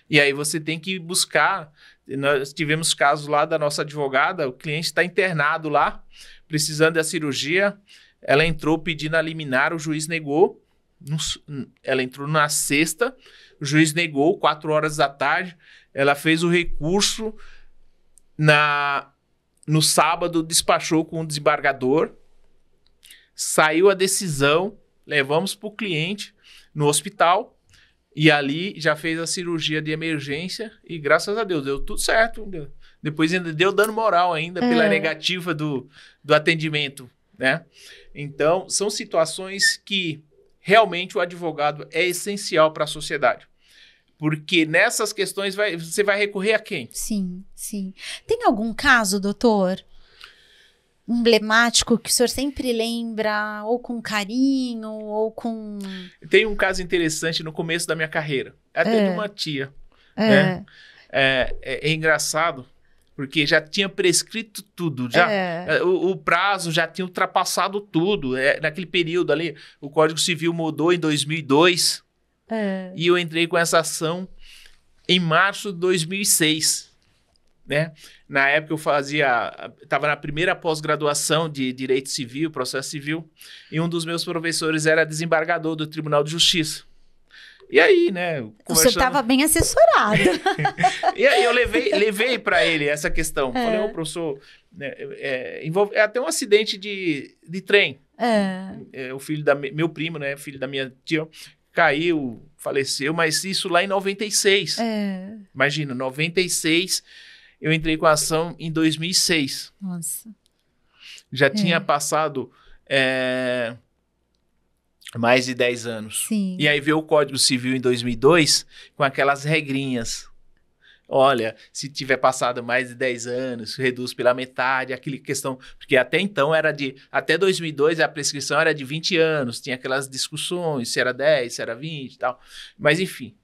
E aí você tem que buscar. Nós tivemos casos lá da nossa advogada, o cliente está internado lá, precisando da cirurgia, ela entrou pedindo a liminar, o juiz negou, ela entrou na sexta, o juiz negou, 4 horas da tarde, ela fez o recurso, no sábado despachou com o desembargador, saiu a decisão, levamos para o cliente no hospital, e ali já fez a cirurgia de emergência e graças a Deus deu tudo certo. Depois ainda deu dano moral ainda pela negativa do atendimento, né? Então, são situações que realmente o advogado é essencial para a sociedade. Porque nessas questões você vai recorrer a quem? Sim. Tem algum caso, doutor, emblemático que o senhor sempre lembra, ou com carinho, ou com... Tem um caso interessante no começo da minha carreira, até de uma tia. Né? É engraçado, porque já tinha prescrito tudo, o prazo já tinha ultrapassado tudo. Naquele período ali, o Código Civil mudou em 2002, e eu entrei com essa ação em março de 2006. Né? Na época eu estava na primeira pós-graduação de Direito Civil, Processo Civil, e um dos meus professores era desembargador do Tribunal de Justiça. E aí, né? Você estava bem assessorado. E aí eu levei para ele essa questão. Falei, ô professor, envolve até um acidente de trem. O filho meu primo, né? Filho da minha tia, caiu, faleceu, mas isso lá em 96. Imagina, 96... Eu entrei com a ação em 2006. Nossa. Já tinha passado mais de 10 anos. Sim. E aí veio o Código Civil em 2002 com aquelas regrinhas. Olha, se tiver passado mais de 10 anos, reduz pela metade, aquela questão... Porque até então até 2002 a prescrição era de 20 anos, tinha aquelas discussões, se era 10, se era 20 e tal. Mas enfim...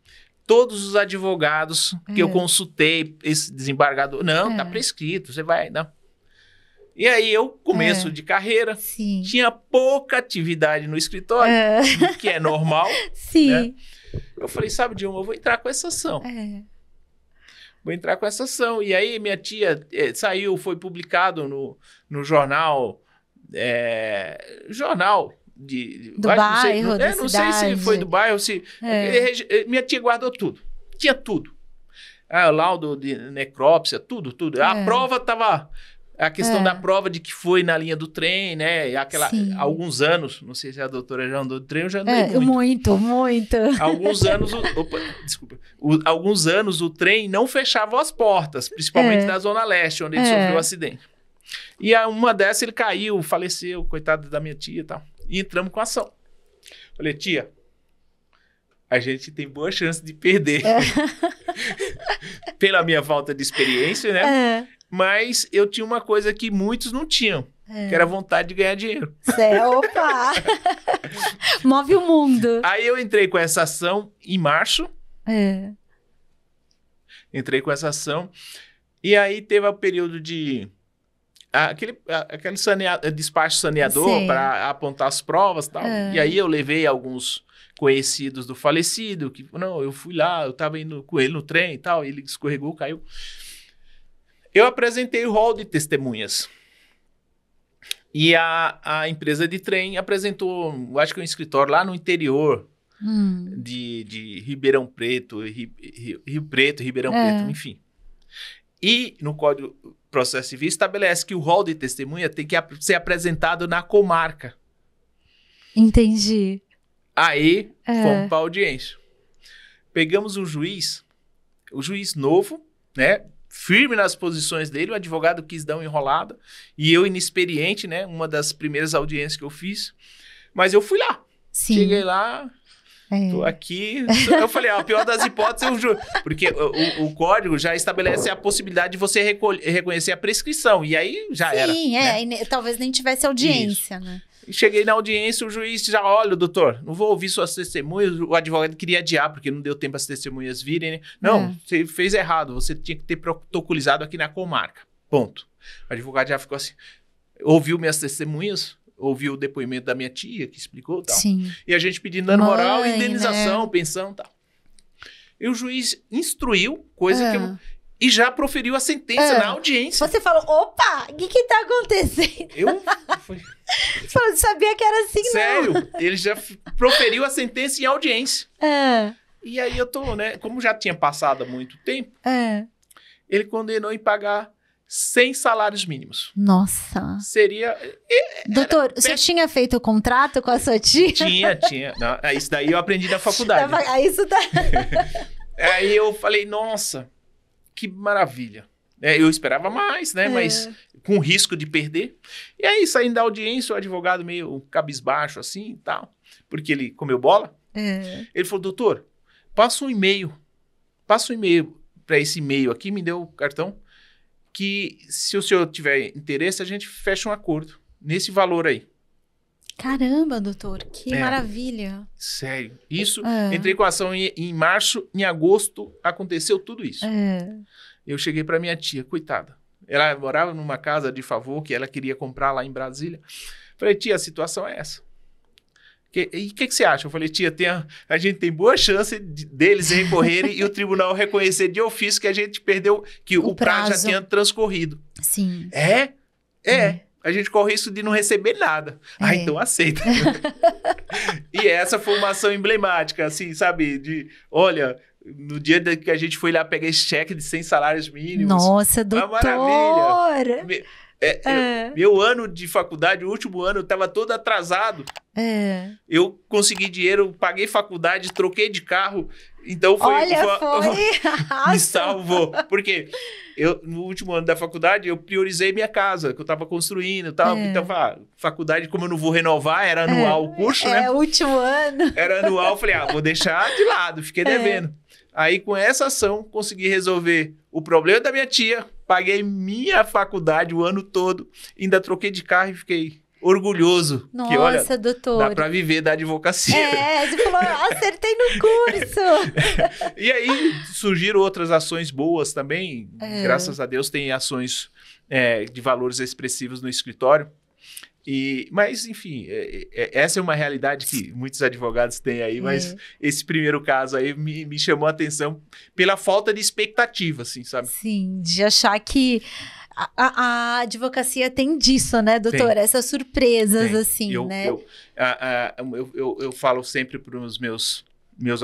Todos os advogados que eu consultei, esse desembargador, não, tá prescrito, você vai, não. E aí eu, começo de carreira, tinha pouca atividade no escritório, que é normal. Sim. Né? Eu falei, sabe, Dilma, eu vou entrar com essa ação. Vou entrar com essa ação. E aí minha tia saiu, foi publicado no jornal, do bairro, não sei se foi do bairro, minha tia guardou tudo, tinha tudo, laudo de necrópsia, tudo. A prova tava, a questão da prova de que foi na linha do trem, né, alguns anos, não sei se a doutora já andou do trem, eu já andei muito. Alguns anos, alguns anos o trem não fechava as portas, principalmente na Zona Leste, onde ele sofreu o acidente. E uma dessas ele caiu, faleceu, coitado da minha tia e tal. E entramos com a ação. Falei, tia, a gente tem boa chance de perder. Pela minha falta de experiência, né? Mas eu tinha uma coisa que muitos não tinham. Que era vontade de ganhar dinheiro. Opa! Move o mundo. Aí eu entrei com essa ação em março. Entrei com essa ação. E aí teve o período de... Aquele despacho saneador para apontar as provas e tal. E aí eu levei alguns conhecidos do falecido, que não, eu fui lá, eu estava indo com ele no trem e tal, ele escorregou, caiu. Eu apresentei o rol de testemunhas. E a empresa de trem apresentou, acho que um escritório lá no interior de Ribeirão Preto, Rio Preto, Ribeirão Preto, enfim. E no Código de Processo Civil estabelece que o rol de testemunha tem que ser apresentado na comarca. Entendi. Aí fomos para a audiência. Pegamos o juiz novo, né? Firme nas posições dele, o advogado quis dar uma enrolada, e eu inexperiente, né? Uma das primeiras audiências que eu fiz. Mas eu fui lá. Sim. Cheguei lá... Tô aqui. Eu falei, a pior das hipóteses é o juiz. Porque o código já estabelece a possibilidade de você reconhecer a prescrição. E aí já era. Sim, né? Talvez nem tivesse audiência, né? E cheguei na audiência, o juiz já, olha, doutor, não vou ouvir suas testemunhas. O advogado queria adiar, porque não deu tempo as testemunhas virem, né? Não, você fez errado. Você tinha que ter protocolizado aqui na comarca. Ponto. O advogado já ficou assim, ouviu minhas testemunhas, ouviu o depoimento da minha tia, que explicou e tal. Sim. E a gente pedindo dano moral, indenização, pensão e tal. E o juiz instruiu, coisa que eu... E já proferiu a sentença na audiência. Você falou, opa, o que tá acontecendo? Você falou, não sabia que era assim, Sério, não. ele já proferiu a sentença em audiência. E aí eu tô, né, como já tinha passado há muito tempo, ele condenou em pagar 100 salários mínimos. Nossa. Seria... Doutor, você tinha feito o contrato com a sua tia? Tinha. Não, isso daí eu aprendi na faculdade. Aí eu falei, nossa, que maravilha. Eu esperava mais, né? Mas com risco de perder. E aí, saindo da audiência, o advogado meio cabisbaixo assim e tal, porque ele comeu bola. Ele falou, doutor, passa um e-mail para esse e-mail aqui, me deu o cartão, que se o senhor tiver interesse, a gente fecha um acordo nesse valor aí. Caramba, doutor, que maravilha. Sério. Isso, entrei com a ação em março, em agosto aconteceu tudo isso. Eu cheguei para minha tia, coitada. Ela morava numa casa de favor que ela queria comprar lá em Brasília. Falei, tia, a situação é essa. E o que você acha? Eu falei, tia, a gente tem boa chance deles recorrerem e o tribunal reconhecer de ofício que a gente perdeu, que o prazo já tinha transcorrido. Sim. A gente corre risco de não receber nada. Então aceita. E essa foi uma ação emblemática, assim, sabe? Olha, no dia que a gente foi lá pegar esse cheque de 100 salários mínimos. Nossa, doutor! Maravilha! Meu ano de faculdade, o último ano, eu estava todo atrasado. Eu consegui dinheiro, paguei faculdade, troquei de carro. Então me salvou. Porque no último ano da faculdade, eu priorizei minha casa, que eu estava construindo e tal. Então, faculdade, como eu não vou renovar, era anual o curso, né? O último ano. Era anual, eu falei, vou deixar de lado, fiquei devendo. Aí, com essa ação, consegui resolver o problema da minha tia, paguei minha faculdade o ano todo, ainda troquei de carro e fiquei orgulhoso. Nossa, que, olha, doutor. Dá pra viver da advocacia. Você falou, acertei no curso. E aí, surgiram outras ações boas também. Graças a Deus, tem ações de valores expressivos no escritório. Mas, enfim, essa é uma realidade que muitos advogados têm aí, mas esse primeiro caso aí me chamou a atenção pela falta de expectativa, assim, sabe? Sim, de achar que a advocacia tem disso, né, doutor? Tem. Essas surpresas, assim, né? Eu falo sempre para os meus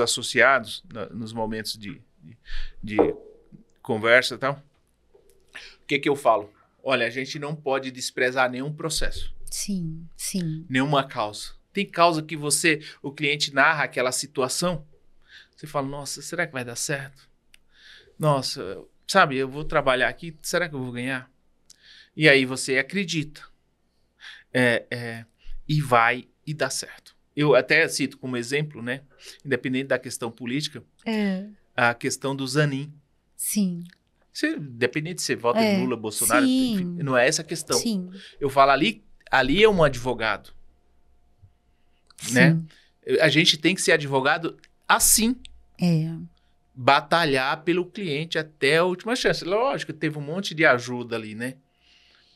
associados, nos momentos de conversa e tal, o que eu falo? Olha, a gente não pode desprezar nenhum processo. Sim, sim. Nenhuma causa. Tem causa que o cliente narra aquela situação, você fala, nossa, será que vai dar certo? Nossa, sabe, eu vou trabalhar aqui, será que eu vou ganhar? E aí você acredita. E vai e dá certo. Eu até cito como exemplo, né? Independente da questão política, a questão do Zanin. Sim. Independente se você vota em Lula, Bolsonaro, enfim, não é essa a questão. Sim. Eu falo ali é um advogado. Sim. Né? A gente tem que ser advogado assim. Batalhar pelo cliente até a última chance. Lógico, teve um monte de ajuda ali, né?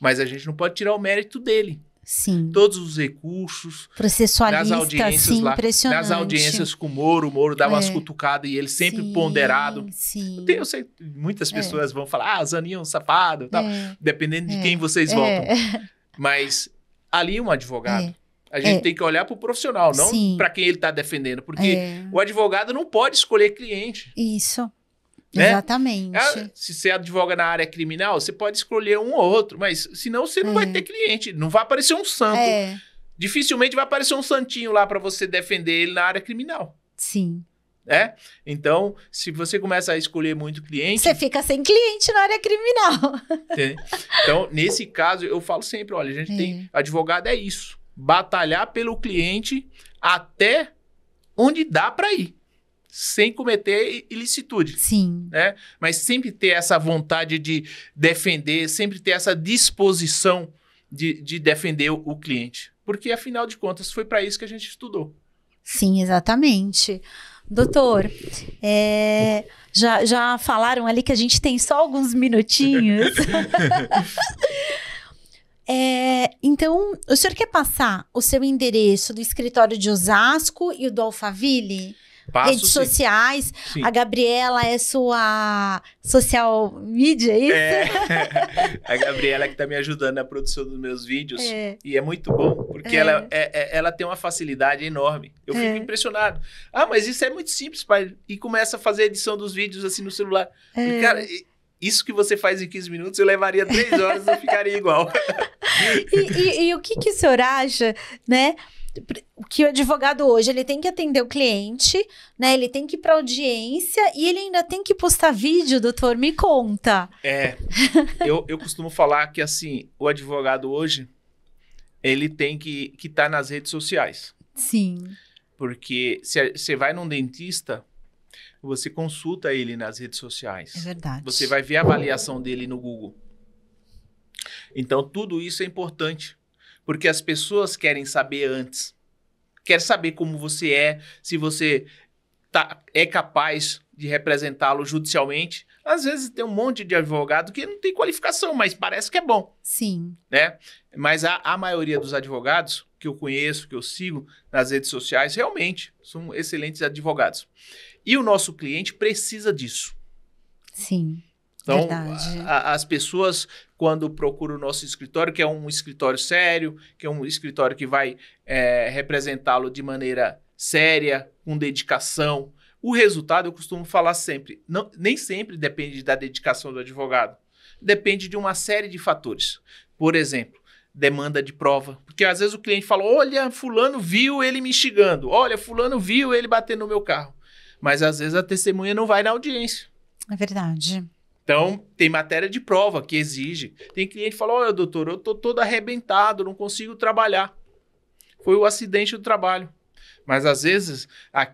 Mas a gente não pode tirar o mérito dele. Sim. Todos os recursos. Processualista, nas audiências sim, lá, impressionante. nas audiências com o Moro dava umas cutucadas e ele sempre ponderado. Sim. Eu sei, muitas pessoas vão falar, Zanin é um safado e tal, dependendo de quem vocês votam. Mas ali um advogado, a gente tem que olhar para o profissional, não para quem ele está defendendo, porque o advogado não pode escolher cliente. Isso. Né? Exatamente. Se você advoga na área criminal, você pode escolher um ou outro, mas senão você não vai ter cliente, não vai aparecer um santo. Dificilmente vai aparecer um santinho lá para você defender ele na área criminal. Sim. Então, se você começa a escolher muito cliente... Você fica sem cliente na área criminal. Então, nesse caso, eu falo sempre, olha, a gente tem... Advogado é isso. Batalhar pelo cliente até onde dá para ir. Sem cometer ilicitude. Sim. Né? Mas sempre ter essa vontade de defender, sempre ter essa disposição de defender o cliente. Porque, afinal de contas, foi para isso que a gente estudou. Sim, exatamente. Doutor, já falaram ali que a gente tem só alguns minutinhos. Então, o senhor quer passar o seu endereço do escritório de Osasco e o do Alphaville? Redes sociais. Sim. A Gabriela é sua social media, é isso? A Gabriela que está me ajudando na produção dos meus vídeos. E é muito bom, porque ela tem uma facilidade enorme. Eu fico impressionado. Mas isso é muito simples, pai. E começa a fazer a edição dos vídeos assim no celular. E, cara, isso que você faz em 15 minutos, eu levaria 3 horas e eu ficaria igual. E o que o senhor acha, né? Que o advogado hoje, ele tem que atender o cliente, né? Ele tem que ir para audiência e ele ainda tem que postar vídeo, doutor? Me conta. Eu costumo falar que, assim, o advogado hoje, ele tem que estar nas redes sociais. Sim. Porque se você vai num dentista, você consulta ele nas redes sociais. É verdade. Você vai ver a avaliação dele no Google. Então, tudo isso é importante. Porque as pessoas querem saber antes. Querem saber como você é, se você é capaz de representá-lo judicialmente. Às vezes tem um monte de advogado que não tem qualificação, mas parece que é bom. Sim. Né? Mas a maioria dos advogados que eu conheço, que eu sigo nas redes sociais, realmente são excelentes advogados. E o nosso cliente precisa disso. Sim. Então, verdade. As pessoas, quando procuram o nosso escritório, que é um escritório sério, que é um escritório que vai representá-lo de maneira séria, com dedicação, o resultado, eu costumo falar sempre, nem sempre depende da dedicação do advogado. Depende de uma série de fatores. Por exemplo, demanda de prova. Porque às vezes o cliente fala, olha, fulano viu ele me xingando. Olha, fulano viu ele batendo no meu carro. Mas às vezes a testemunha não vai na audiência. É verdade. Então, tem matéria de prova que exige. Tem cliente que fala, olha, doutor, eu tô todo arrebentado, não consigo trabalhar. Foi o acidente do trabalho. Mas, às vezes,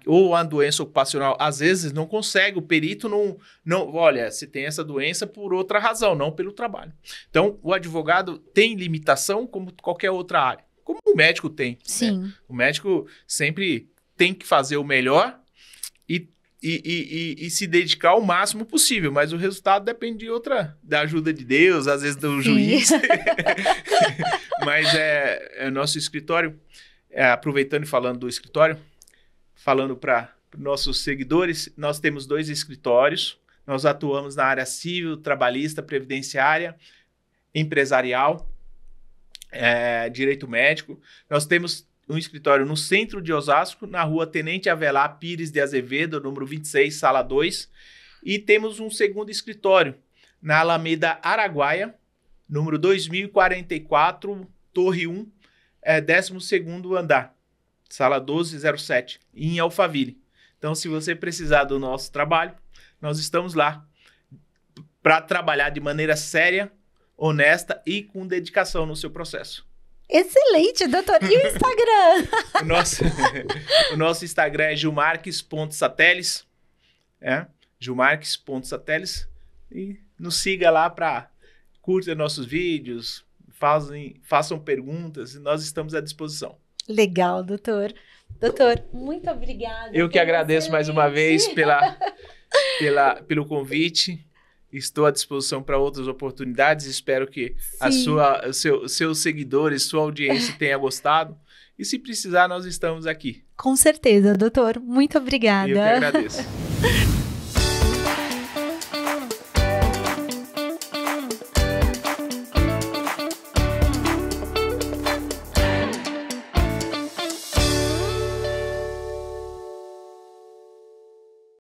ou a doença ocupacional, às vezes não consegue, o perito não... Olha, se tem essa doença por outra razão, não pelo trabalho. Então, o advogado tem limitação como qualquer outra área. Como o médico tem. Sim. Né? O médico sempre tem que fazer o melhor e se dedicar ao máximo possível, mas o resultado depende da ajuda de Deus, às vezes do juiz. Mas nosso escritório, aproveitando e falando do escritório, falando para nossos seguidores, nós temos 2 escritórios, nós atuamos na área civil, trabalhista, previdenciária, empresarial, direito médico. Nós temos um escritório no centro de Osasco, na rua Tenente Avelar Pires de Azevedo, número 26, sala 2. E temos um segundo escritório na Alameda Araguaia, número 2044, Torre 1, 12º andar, sala 1207, em Alphaville. Então, se você precisar do nosso trabalho, nós estamos lá para trabalhar de maneira séria, honesta e com dedicação no seu processo. Excelente, doutor. E o Instagram? O nosso Instagram é gilmarques.satelis, gilmarques.satelis, e nos siga lá para curtir nossos vídeos, façam perguntas, e nós estamos à disposição. Legal, doutor. Doutor, muito obrigada. Eu que agradeço mais uma vez pelo convite. Estou à disposição para outras oportunidades. Espero que seus seguidores, sua audiência tenha gostado. E se precisar, nós estamos aqui. Com certeza, doutor. Muito obrigada. Eu que agradeço.